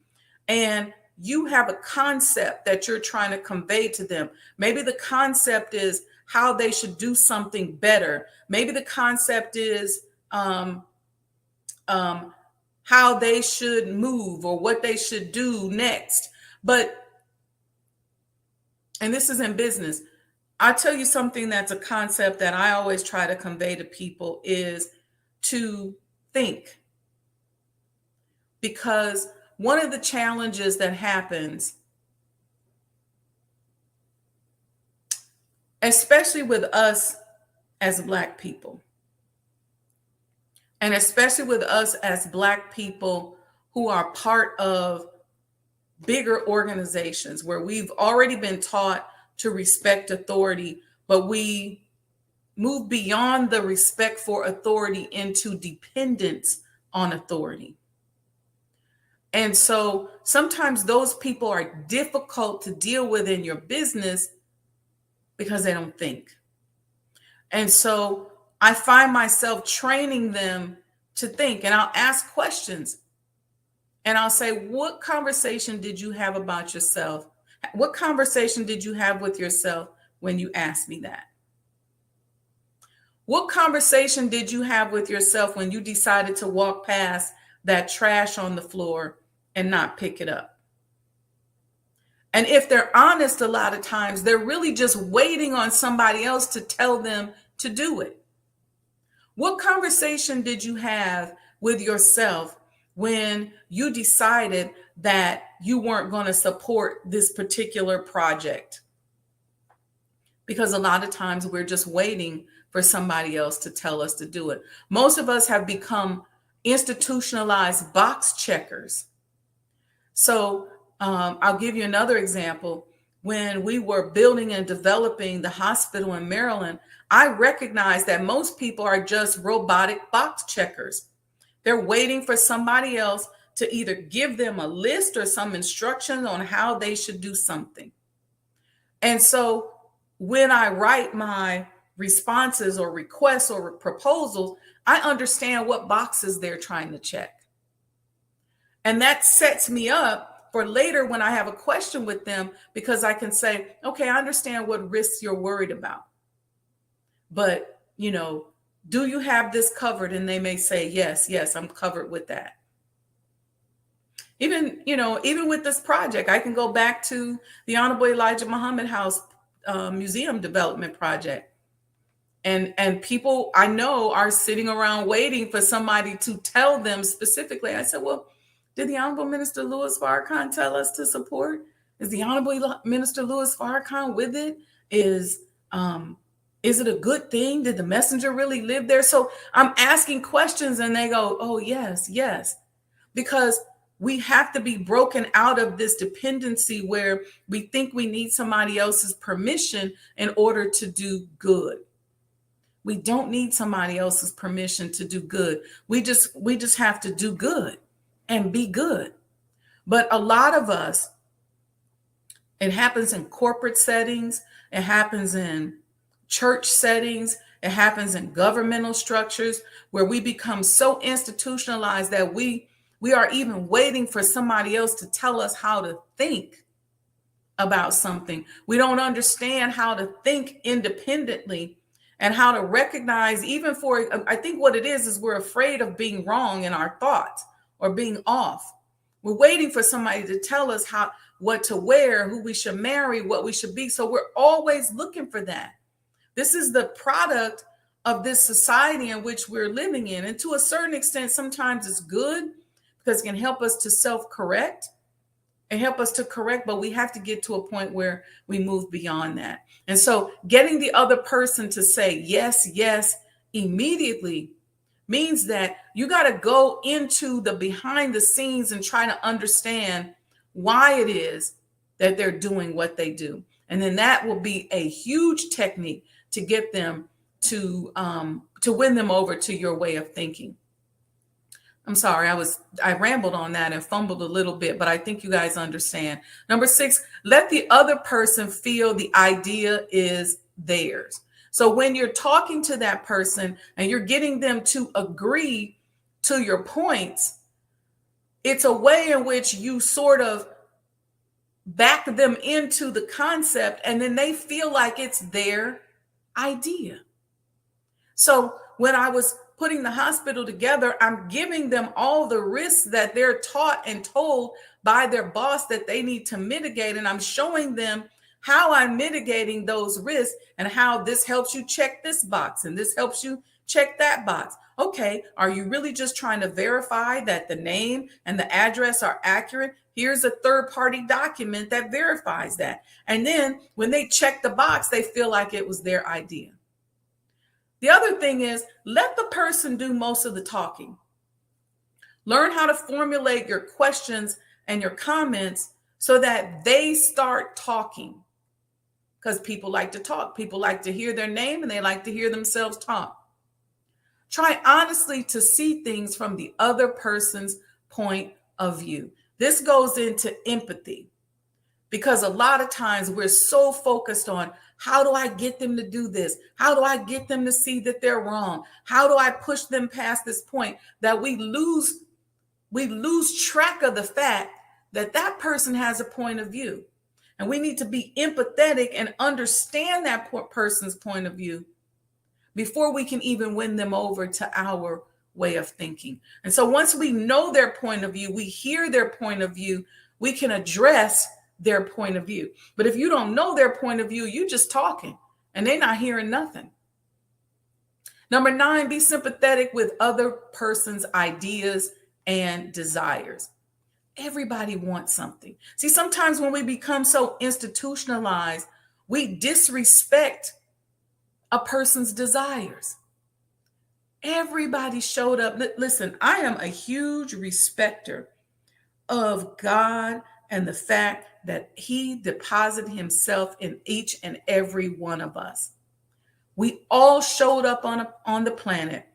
and you have a concept that you're trying to convey to them, maybe the concept is how they should do something better. Maybe the concept is how they should move or what they should do next. And this is in business. I'll tell you something that's a concept that I always try to convey to people is to think. Because one of the challenges that happens, especially with us as Black people, and especially with us as Black people who are part of bigger organizations where we've already been taught to respect authority, but we move beyond the respect for authority into dependence on authority. And so sometimes those people are difficult to deal with in your business because they don't think. And so I find myself training them to think, and I'll ask questions. And I'll say, what conversation did you have about yourself? What conversation did you have with yourself when you asked me that? What conversation did you have with yourself when you decided to walk past that trash on the floor and not pick it up? And if they're honest, a lot of times they're really just waiting on somebody else to tell them to do it. What conversation did you have with yourself when you decided that you weren't going to support this particular project? Because a lot of times we're just waiting for somebody else to tell us to do it. Most of us have become institutionalized box checkers. So I'll give you another example. When we were building and developing the hospital in Maryland, I recognized that most people are just robotic box checkers. They're waiting for somebody else to either give them a list or some instructions on how they should do something. And so when I write my responses or requests or proposals, I understand what boxes they're trying to check. And that sets me up for later when I have a question with them, because I can say, okay, I understand what risks you're worried about. But, do you have this covered? And they may say, yes, I'm covered with that. Even with this project, I can go back to the Honorable Elijah Muhammad House Museum Development Project. And people I know are sitting around waiting for somebody to tell them specifically. I said, well, did the Honorable Minister Louis Farrakhan tell us to support? Is the Honorable Minister Louis Farrakhan with it? Is it a good thing? Did the messenger really live there? So I'm asking questions and they go, oh, yes, yes. Because we have to be broken out of this dependency where we think we need somebody else's permission in order to do good. We don't need somebody else's permission to do good. We just have to do good and be good. But a lot of us, it happens in corporate settings, it happens in church settings, it happens in governmental structures where we become so institutionalized that we are even waiting for somebody else to tell us how to think about something. We don't understand how to think independently and how to recognize, even for, I think what it is we're afraid of being wrong in our thoughts or being off. We're waiting for somebody to tell us what to wear, who we should marry, what we should be. So we're always looking for that. This is the product of this society in which we're living in. And to a certain extent, sometimes it's good because it can help us to self-correct and help us to correct, but we have to get to a point where we move beyond that. And so getting the other person to say yes, yes, immediately means that you got to go into the behind the scenes and try to understand why it is that they're doing what they do. And then that will be a huge technique to get them to win them over to your way of thinking. I'm sorry, I rambled on that and fumbled a little bit, but I think you guys understand. Number 6, let the other person feel the idea is theirs. So when you're talking to that person and you're getting them to agree to your points, it's a way in which you sort of back them into the concept and then they feel like it's their idea. So when I was putting the hospital together, I'm giving them all the risks that they're taught and told by their boss that they need to mitigate. And I'm showing them how I'm mitigating those risks and how this helps you check this box and this helps you check that box. Okay, are you really just trying to verify that the name and the address are accurate? Here's a third-party document that verifies that. And then when they check the box, they feel like it was their idea. The other thing is, let the person do most of the talking. Learn how to formulate your questions and your comments so that they start talking. Because people like to talk. People like to hear their name and they like to hear themselves talk. Try honestly to see things from the other person's point of view. This goes into empathy. Because a lot of times we're so focused on how do I get them to do this? How do I get them to see that they're wrong? How do I push them past this point that we lose track of the fact that that person has a point of view. And we need to be empathetic and understand that person's point of view before we can even win them over to our way of thinking. And so once we know their point of view, we hear their point of view, we can address their point of view. But if you don't know their point of view, you just talking and they're not hearing nothing. Number 9, be sympathetic with other person's ideas and desires. Everybody wants something. See, sometimes when we become so institutionalized, we disrespect a person's desires. Everybody showed up. Listen, I am a huge respecter of God and the fact that he deposited himself in each and every one of us. We all showed up on the planet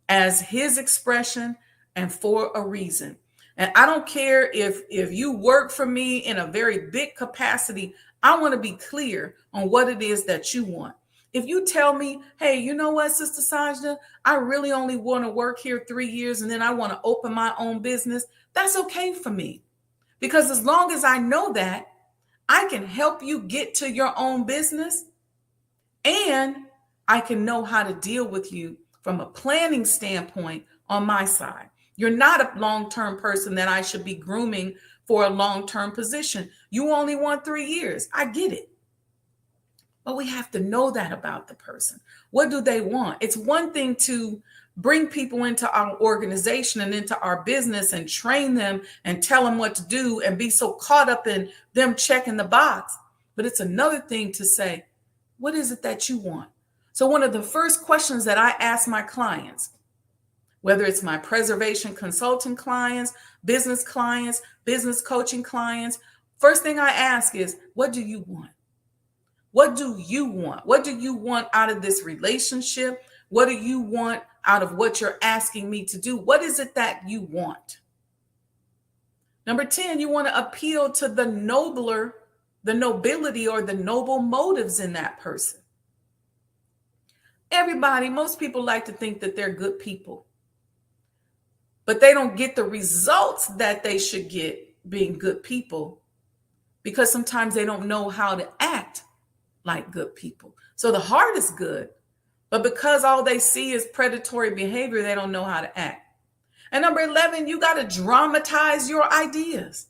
as his expression and for a reason. And I don't care if you work for me in a very big capacity. I want to be clear on what it is that you want. If you tell me, hey, you know what, Sister Sajdah, I really only want to work here 3 years and then I want to open my own business, that's okay for me. Because as long as I know that, I can help you get to your own business and I can know how to deal with you from a planning standpoint on my side. You're not a long-term person that I should be grooming for a long-term position. You only want 3 years. I get it. But we have to know that about the person. What do they want? It's one thing to bring people into our organization and into our business and train them and tell them what to do and be so caught up in them checking the box. But it's another thing to say, what is it that you want? So one of the first questions that I ask my clients, whether it's my preservation consulting clients, business coaching clients, first thing I ask is, what do you want? What do you want? What do you want out of this relationship? What do you want out of what you're asking me to do? What is it that you want? Number 10, you want to appeal to the nobility or the noble motives in that person. Most people like to think that they're good people, but they don't get the results that they should get being good people because sometimes they don't know how to act like good people. So the heart is good, but because all they see is predatory behavior, they don't know how to act. And number 11, you got to dramatize your ideas.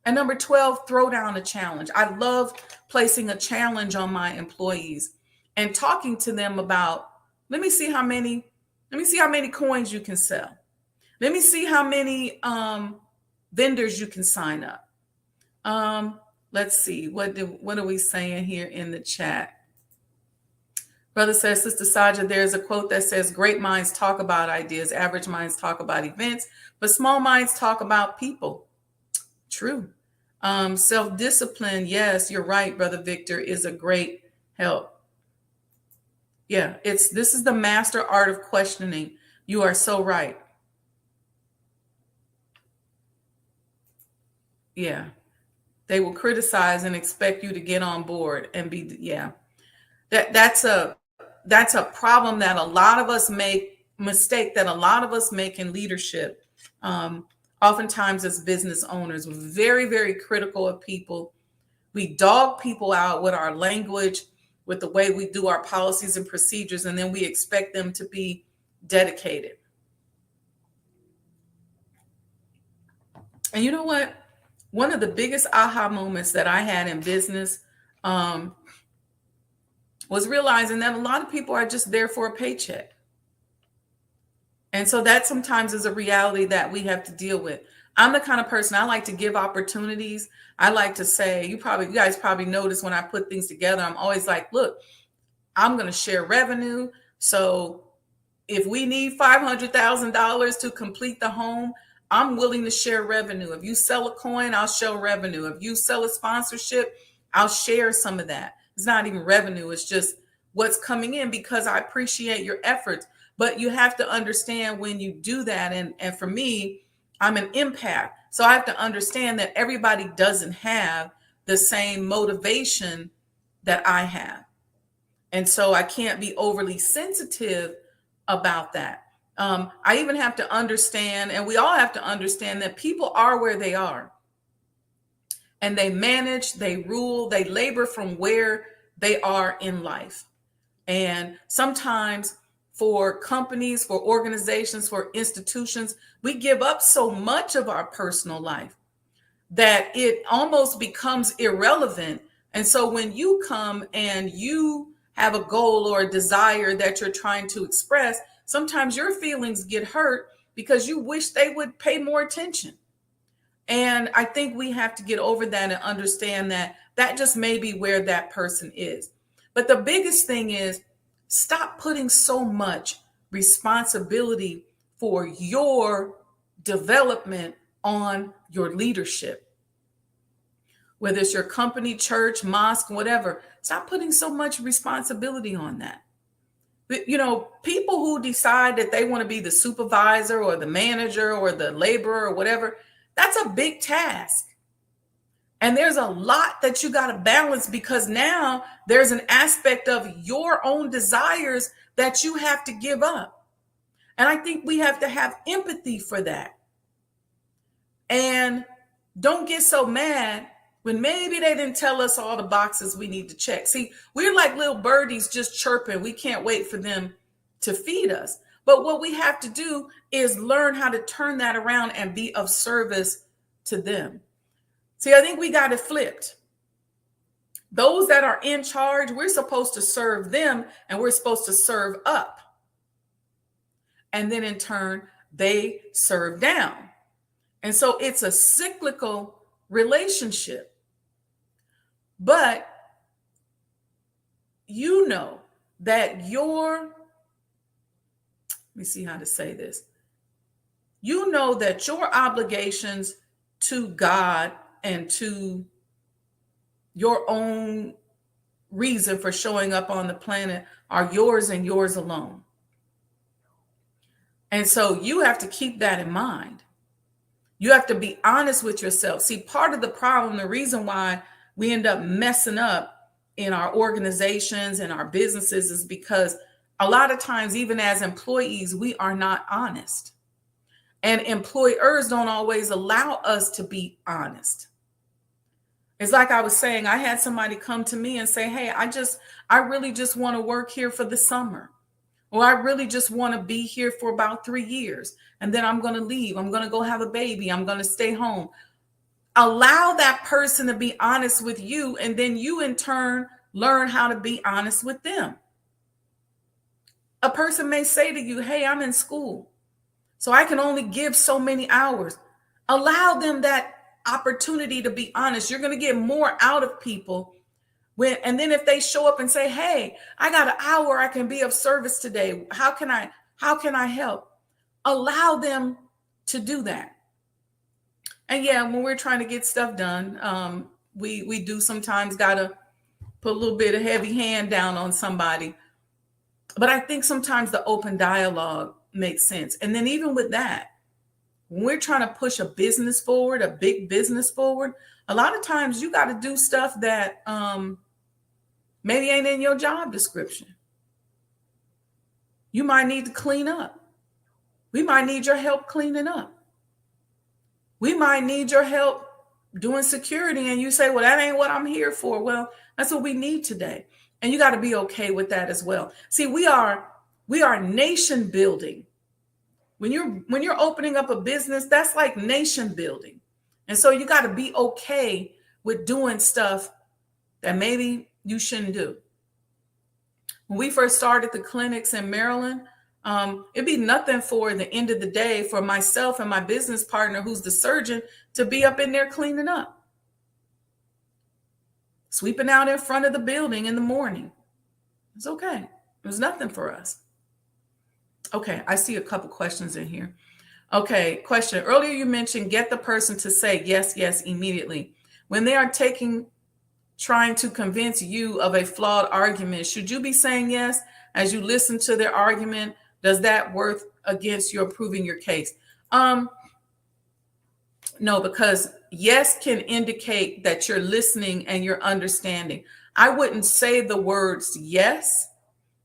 And number 12, throw down a challenge. I love placing a challenge on my employees and talking to them about, let me see how many coins you can sell. Let me see how many vendors you can sign up. Let's see, what are we saying here in the chat? Brother says, Sister Sajdah, there's a quote that says, great minds talk about ideas, average minds talk about events, but small minds talk about people. True. Self-discipline, yes, you're right, Brother Victor, is a great help. Yeah, this is the master art of questioning. You are so right. Yeah. They will criticize and expect you to get on board and be, yeah. That's a problem that a lot of us mistake that a lot of us make in leadership. Oftentimes as business owners, we're very, very critical of people. We dog people out with our language, with the way we do our policies and procedures, and then we expect them to be dedicated. And you know what? One of the biggest aha moments that I had in business was realizing that a lot of people are just there for a paycheck. And so that sometimes is a reality that we have to deal with. I'm the kind of person, I like to give opportunities. I like to say, you guys probably notice when I put things together, I'm always like, look, I'm going to share revenue. So if we need $500,000 to complete the home, I'm willing to share revenue. If you sell a coin, I'll show revenue. If you sell a sponsorship, I'll share some of that. It's not even revenue. It's just what's coming in because I appreciate your efforts. But you have to understand when you do that. And for me, I'm an empath. So I have to understand that everybody doesn't have the same motivation that I have. And so I can't be overly sensitive about that. I even have to understand, and we all have to understand that people are where they are. And they manage, they rule, they labor from where they are in life. And sometimes for companies, for organizations, for institutions, we give up so much of our personal life that it almost becomes irrelevant. And so when you come and you have a goal or a desire that you're trying to express, sometimes your feelings get hurt because you wish they would pay more attention. And I think we have to get over that and understand that that just may be where that person is. But the biggest thing is stop putting so much responsibility for your development on your leadership. Whether it's your company, church, mosque, whatever, stop putting so much responsibility on that. You know, people who decide that they want to be the supervisor or the manager or the laborer or whatever, that's a big task. And there's a lot that you got to balance because now there's an aspect of your own desires that you have to give up. And I think we have to have empathy for that. And don't get so mad when maybe they didn't tell us all the boxes we need to check. See, we're like little birdies just chirping. We can't wait for them to feed us. But what we have to do is learn how to turn that around and be of service to them. See, I think we got it flipped. Those that are in charge, we're supposed to serve them, and we're supposed to serve up. And then in turn, they serve down. And so it's a cyclical relationship. But you know that let me see how to say this. You know that your obligations to God and to your own reason for showing up on the planet are yours and yours alone. And so you have to keep that in mind. You have to be honest with yourself. See, part of the problem, the reason why we end up messing up in our organizations and our businesses is because a lot of times, even as employees, we are not honest. And employers don't always allow us to be honest. It's like I was saying, I had somebody come to me and say, hey, I really just want to work here for the summer. Or I really just want to be here for about 3 years. And then I'm going to leave. I'm going to go have a baby. I'm going to stay home. Allow that person to be honest with you. And then you in turn learn how to be honest with them. A person may say to you, hey, I'm in school, so I can only give so many hours. Allow them that opportunity to be honest. You're going to get more out of people and then if they show up and say, hey, I got an hour I can be of service today. How can I help? Allow them to do that. And yeah, when we're trying to get stuff done, we do sometimes got to put a little bit of heavy hand down on somebody. But I think sometimes the open dialogue makes sense. And then even with that, when we're trying to push a business forward, a big business forward, a lot of times you got to do stuff that maybe ain't in your job description. You might need to clean up. We might need your help cleaning up. We might need your help doing security. And you say, well, that ain't what I'm here for. Well, that's what we need today. And you got to be okay with that as well. See, we are nation building. When you're opening up a business, that's like nation building. And so you got to be okay with doing stuff that maybe you shouldn't do. When we first started the clinics in Maryland, it'd be nothing for the end of the day for myself and my business partner, who's the surgeon, to be up in there cleaning up, sweeping out in front of the building in the morning. It's okay. It was nothing for us. Okay, I see a couple questions in here. Okay, question. Earlier you mentioned get the person to say yes, yes immediately. When they are trying to convince you of a flawed argument, should you be saying yes as you listen to their argument? Does that work against your proving your case? No, because yes can indicate that you're listening and you're understanding. I wouldn't say the words yes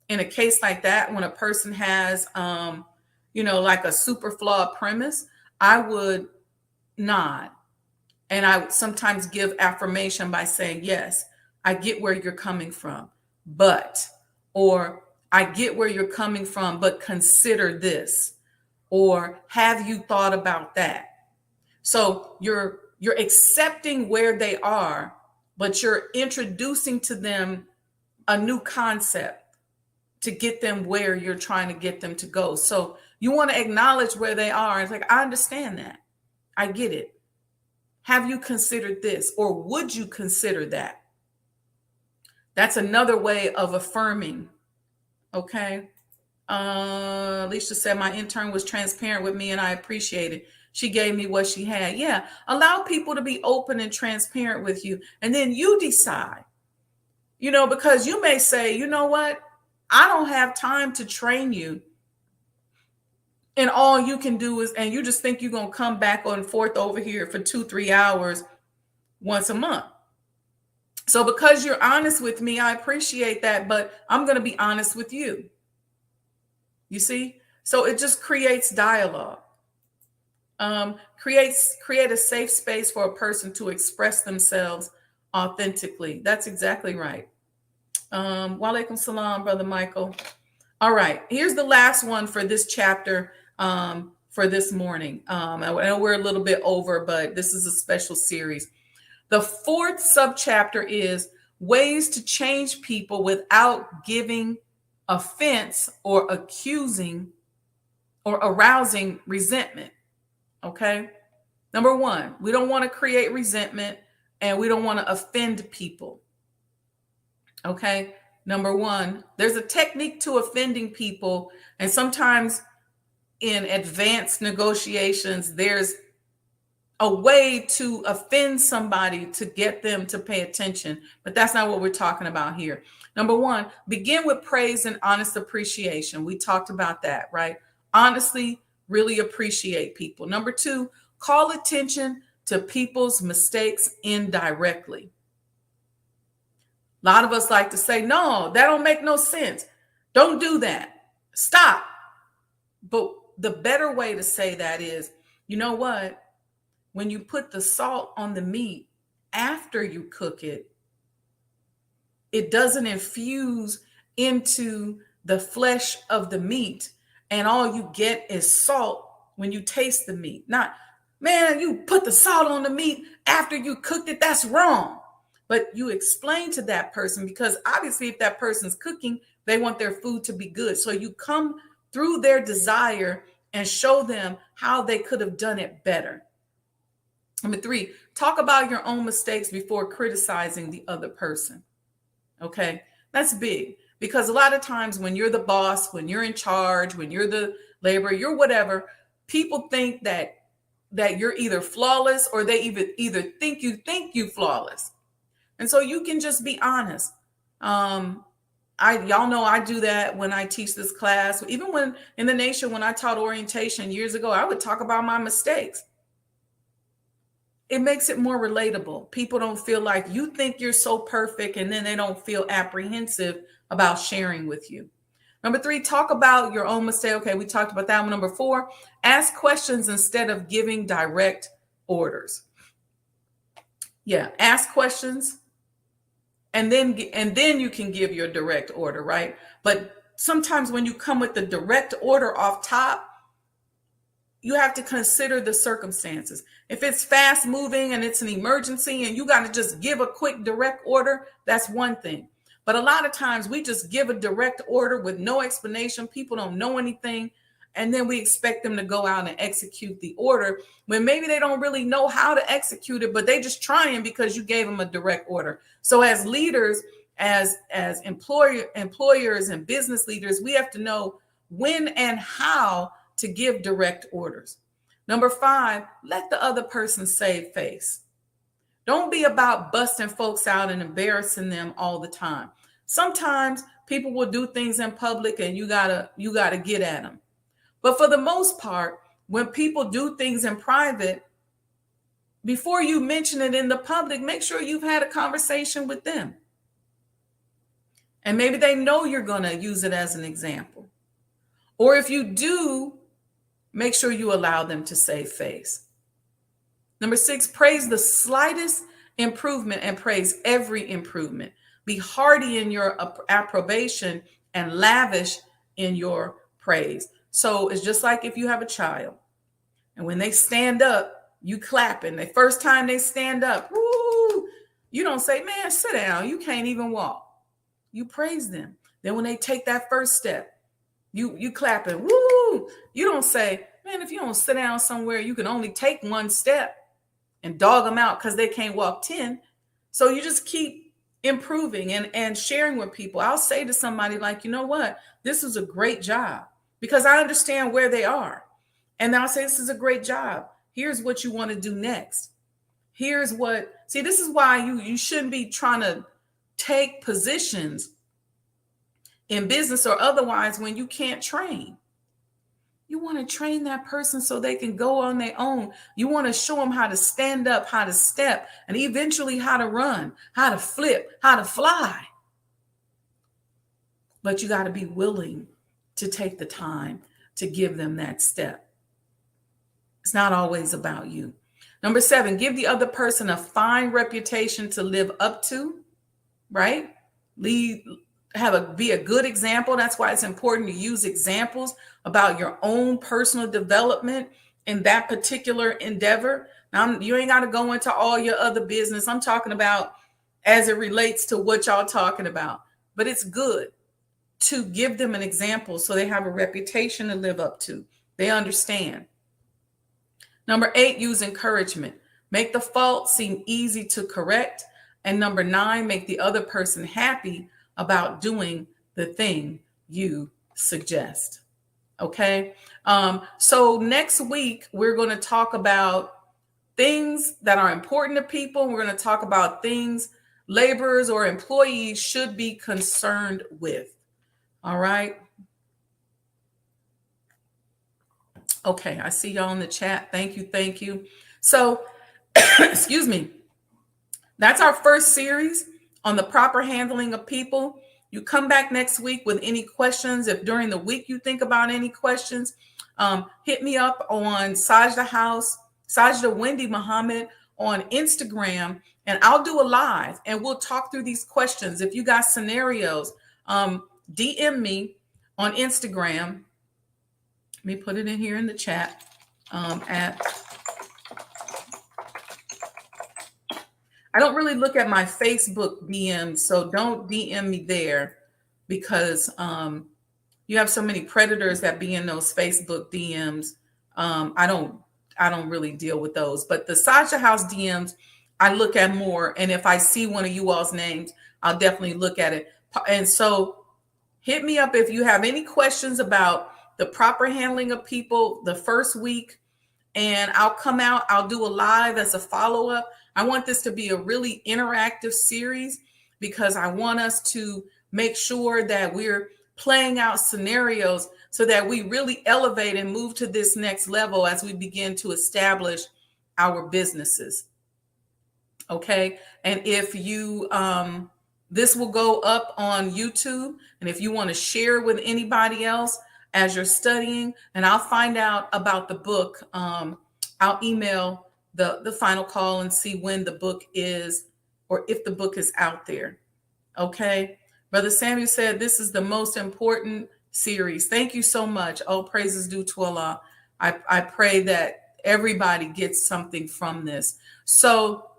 in a case like that when a person has, like a super flawed premise. I would nod. And I would sometimes give affirmation by saying, yes, I get where you're coming from, or I get where you're coming from, but consider this, or have you thought about that? So you're accepting where they are, but you're introducing to them a new concept to get them where you're trying to get them to go. So you want to acknowledge where they are. It's like, I understand that. I get it. Have you considered this, or would you consider that? That's another way of affirming. Okay. Alicia said, my intern was transparent with me and I appreciate it. She gave me what she had. Yeah. Allow people to be open and transparent with you. And then you decide, because you may say, you know what? I don't have time to train you. And all you can do is, and you just think you're going to come back and forth over here for 2-3 hours once a month. So because you're honest with me, I appreciate that, but I'm going to be honest with you. You see? So it just creates dialogue. Create a safe space for a person to express themselves authentically. That's exactly right. Wa alaikum salam, Brother Michael. All right. Here's the last one for this chapter for this morning. I know we're a little bit over, but this is a special series. The fourth subchapter is ways to change people without giving offense or accusing or arousing resentment. Okay. Number one, we don't want to create resentment and we don't want to offend people. Okay. Number one, there's a technique to offending people. And sometimes in advanced negotiations, there's a way to offend somebody to get them to pay attention. But that's not what we're talking about here. Number one, begin with praise and honest appreciation. We talked about that, right? Honestly, really appreciate people. Number two, call attention to people's mistakes indirectly. A lot of us like to say, no, that don't make no sense. Don't do that. Stop. But the better way to say that is, you know what? When you put the salt on the meat after you cook it, it doesn't infuse into the flesh of the meat. And all you get is salt when you taste the meat. Not, man, you put the salt on the meat after you cooked it. That's wrong. But you explain to that person, because obviously if that person's cooking, they want their food to be good. So you come through their desire and show them how they could have done it better. Number three, talk about your own mistakes before criticizing the other person. Okay, that's big, because a lot of times when you're the boss, when you're in charge, when you're the laborer, you're whatever, people think that you're either flawless or they either think you flawless. And so you can just be honest. Y'all know I do that when I teach this class. Even when in the nation, when I taught orientation years ago, I would talk about my mistakes. It makes it more relatable. People don't feel like you think you're so perfect, and then they don't feel apprehensive about sharing with you. Number three, talk about your own mistake. Okay, we talked about that one. Number four, ask questions instead of giving direct orders. Yeah, ask questions. And then you can give your direct order, right? But sometimes when you come with the direct order off top, you have to consider the circumstances. If it's fast moving and it's an emergency and you got to just give a quick direct order, that's one thing. But a lot of times we just give a direct order with no explanation. People don't know anything. And then we expect them to go out and execute the order when maybe they don't really know how to execute it, but they just trying because you gave them a direct order. So as leaders, as employers and business leaders, we have to know when and how to give direct orders. Number five, let the other person save face. Don't be about busting folks out and embarrassing them all the time. Sometimes people will do things in public and you gotta get at them. But for the most part, when people do things in private, before you mention it in the public, make sure you've had a conversation with them. And maybe they know you're going to use it as an example. Or if you do, make sure you allow them to save face. Number six, praise the slightest improvement and praise every improvement. Be hearty in your approbation and lavish in your praise. So it's just like if you have a child and when they stand up, you clapping. The first time they stand up, woo, you don't say, man, sit down. You can't even walk. You praise them. Then when they take that first step, you clapping, woo. You don't say, man, if you don't sit down somewhere, you can only take one step and dog them out because they can't walk 10. So you just keep improving and sharing with people. I'll say to somebody like, you know what? This is a great job. Because I understand where they are. And I'll say, this is a great job. Here's what you want to do next. Here's what, see, this is why you shouldn't be trying to take positions in business or otherwise when you can't train. You want to train that person so they can go on their own. You want to show them how to stand up, how to step, and eventually how to run, how to flip, how to fly. But you got to be willing to take the time to give them that step. It's not always about you. Number seven, give the other person a fine reputation to live up to, right? Be a good example. That's why it's important to use examples about your own personal development in that particular endeavor. Now, you ain't got to go into all your other business. I'm talking about as it relates to what y'all talking about. But it's good to give them an example so they have a reputation to live up to. They understand. Number 8, use encouragement. Make the fault seem easy to correct. And number 9, make the other person happy about doing the thing you suggest. Okay. So next week, we're going to talk about things that are important to people. We're going to talk about things laborers or employees should be concerned with. All right. Okay. I see y'all in the chat. Thank you. Thank you. So, excuse me. That's our first series on the proper handling of people. You come back next week with any questions. If during the week you think about any questions, hit me up on Sajdah Wendy Muhammad on Instagram, and I'll do a live and we'll talk through these questions. If you got scenarios, DM me on Instagram. Let me put it in here in the chat I don't really look at my Facebook DMs, so don't DM me there because you have so many predators that be in those Facebook DMs. I don't really deal with those. But the Sajdah House DMs, I look at more. And if I see one of you all's names, I'll definitely look at it. And so hit me up if you have any questions about the proper handling of people the first week. And I'll come out, I'll do a live as a follow-up. I want this to be a really interactive series because I want us to make sure that we're playing out scenarios so that we really elevate and move to this next level as we begin to establish our businesses. Okay. And if you, this will go up on YouTube. And if you want to share with anybody else as you're studying, and I'll find out about the book, I'll email the final call and see when the book is, or if the book is out there. Okay. Brother Samuel said, this is the most important series. Thank you so much. All praises due to Allah. I pray that everybody gets something from this. So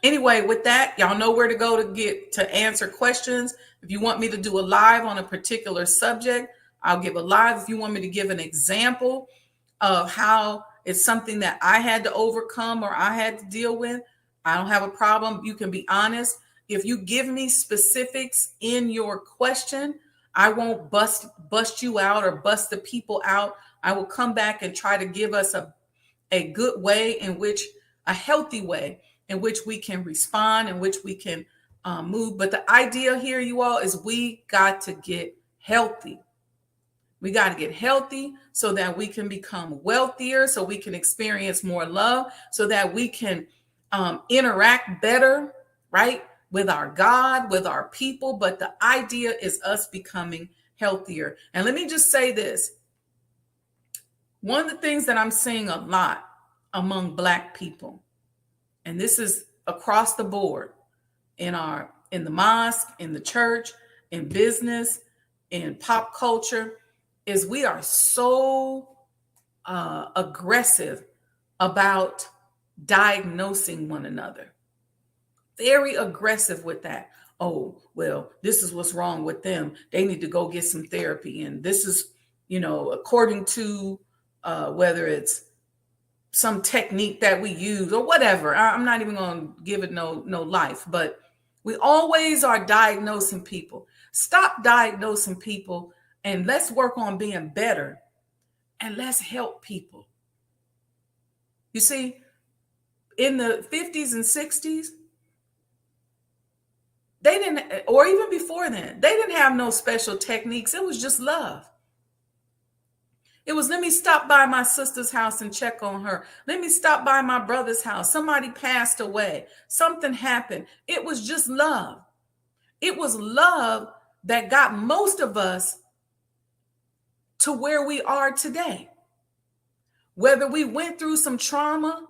anyway, with that, y'all know where to go to answer questions. If you want me to do a live on a particular subject, I'll give a live. If you want me to give an example of how it's something that I had to overcome or I had to deal with, I don't have a problem. You can be honest. If you give me specifics in your question, I won't bust you out or bust the people out. I will come back and try to give us a good way in which, a healthy way in which we can respond, in which we can move. But the idea here, you all, is we got to get healthy. We got to get healthy so that we can become wealthier, so we can experience more love, so that we can interact better, right? With our God, with our people. But the idea is us becoming healthier. And let me just say this. One of the things that I'm seeing a lot among Black people, and this is across the board in the mosque, in the church, in business, in pop culture, is we are so aggressive about diagnosing one another. Very aggressive with that. Oh, well, this is what's wrong with them. They need to go get some therapy. And this is, according to whether it's some technique that we use or whatever. I'm not even going to give it no life, but we always are diagnosing people. Stop diagnosing people and let's work on being better and let's help people. You see, in the 50s and 60s, they didn't, or even before then, they didn't have no special techniques. It was just love. It was, let me stop by my sister's house and check on her. Let me stop by my brother's house. Somebody passed away. Something happened. It was just love. It was love that got most of us to where we are today. Whether we went through some trauma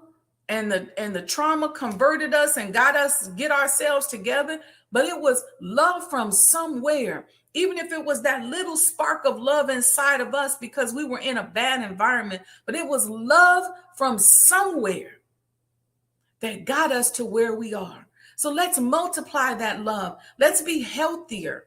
and the trauma converted us and got us get ourselves together, but it was love from somewhere. Even if it was that little spark of love inside of us because we were in a bad environment, but it was love from somewhere that got us to where we are. So let's multiply that love. Let's be healthier.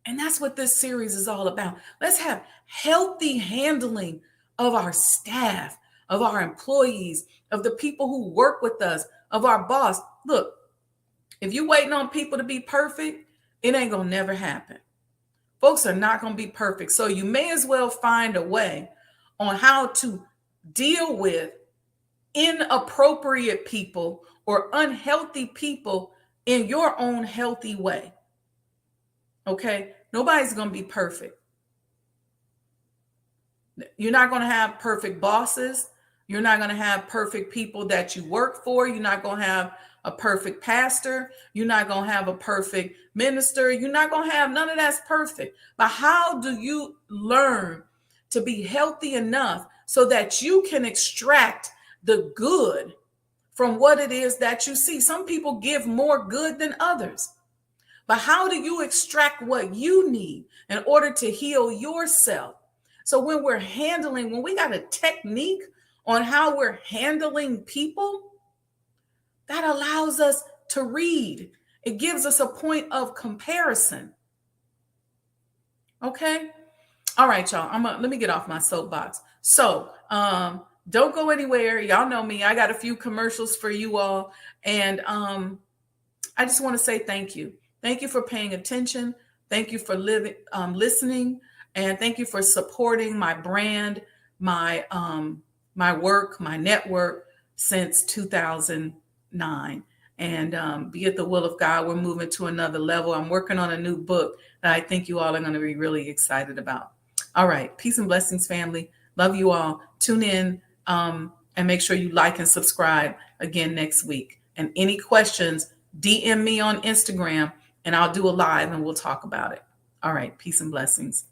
And that's what this series is all about. Let's have healthy handling of our staff, of our employees, of the people who work with us, of our boss. Look, if you're waiting on people to be perfect, it ain't going to never happen. Folks are not going to be perfect. So you may as well find a way on how to deal with inappropriate people or unhealthy people in your own healthy way. Okay? Nobody's going to be perfect. You're not going to have perfect bosses. You're not going to have perfect people that you work for. You're not going to have a perfect pastor. You're not going to have a perfect minister. You're not going to have none of that's perfect. But how do you learn to be healthy enough so that you can extract the good from what it is that you see? Some people give more good than others. But how do you extract what you need in order to heal yourself? So when we got a technique on how we're handling people, that allows us to read. It gives us a point of comparison. Okay? All right, y'all. Let me get off my soapbox. So don't go anywhere. Y'all know me. I got a few commercials for you all. And I just want to say thank you. Thank you for paying attention. Thank you for listening. And thank you for supporting my brand, my work, my network since 2009. And be it the will of God, we're moving to another level. I'm working on a new book that I think you all are going to be really excited about. All right. Peace and blessings, family. Love you all. Tune in and make sure you like and subscribe again next week. And any questions, DM me on Instagram and I'll do a live and we'll talk about it. All right. Peace and blessings.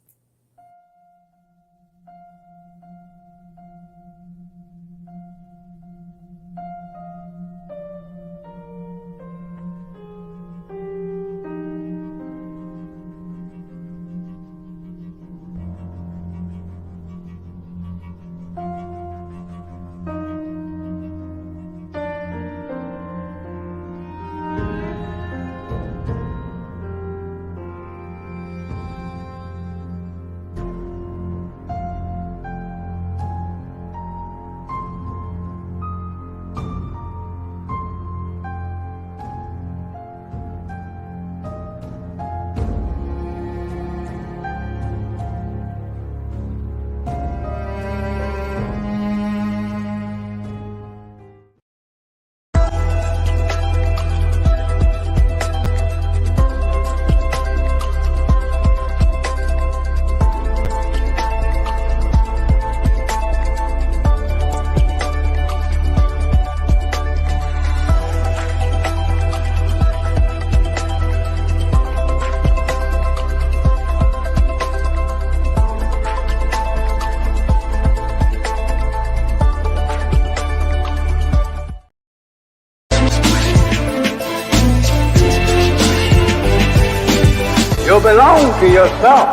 You belong to yourself.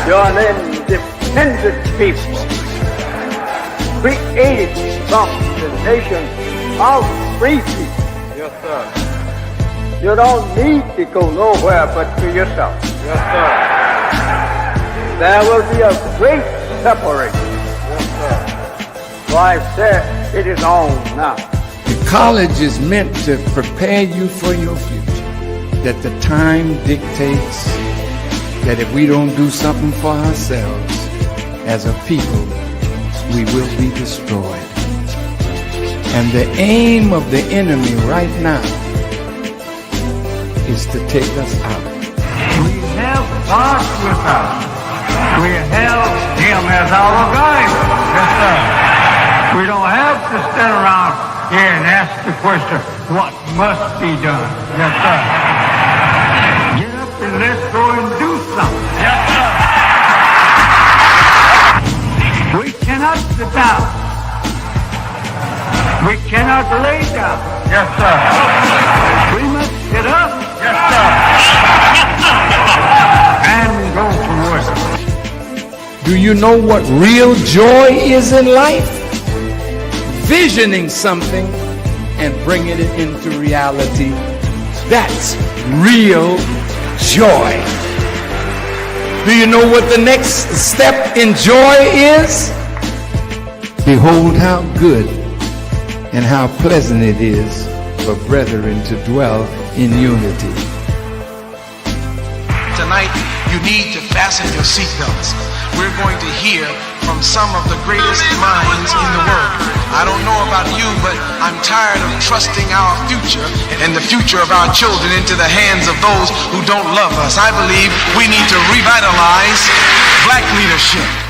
You're an independent people, created from the nation of free people. Yes, sir. You don't need to go nowhere but to yourself. Yes, sir. There will be a great separation. Yes, sir. So I said, it is on now. The college is meant to prepare you for your future. That the time dictates that if we don't do something for ourselves as a people, we will be destroyed. And the aim of the enemy right now is to take us out. We have God with us. We have Him as our guide. Yes, sir. We don't have to stand around here and ask the question, what must be done? Yes, sir. Get up and let's go and do something. Yes, sir. We cannot sit down. We cannot lay down. Yes, sir. We must get up. Yes, sir. And go to work. Do you know what real joy is in life? Visioning something and bringing it into reality. That's real joy. Do you know what the next step in joy is? Behold how good and how pleasant it is for brethren to dwell in unity. Tonight, you need to fasten your seatbelts. We're going to hear from some of the greatest minds in the world. I don't know about you, but I'm tired of trusting our future and the future of our children into the hands of those who don't love us. I believe we need to revitalize black leadership.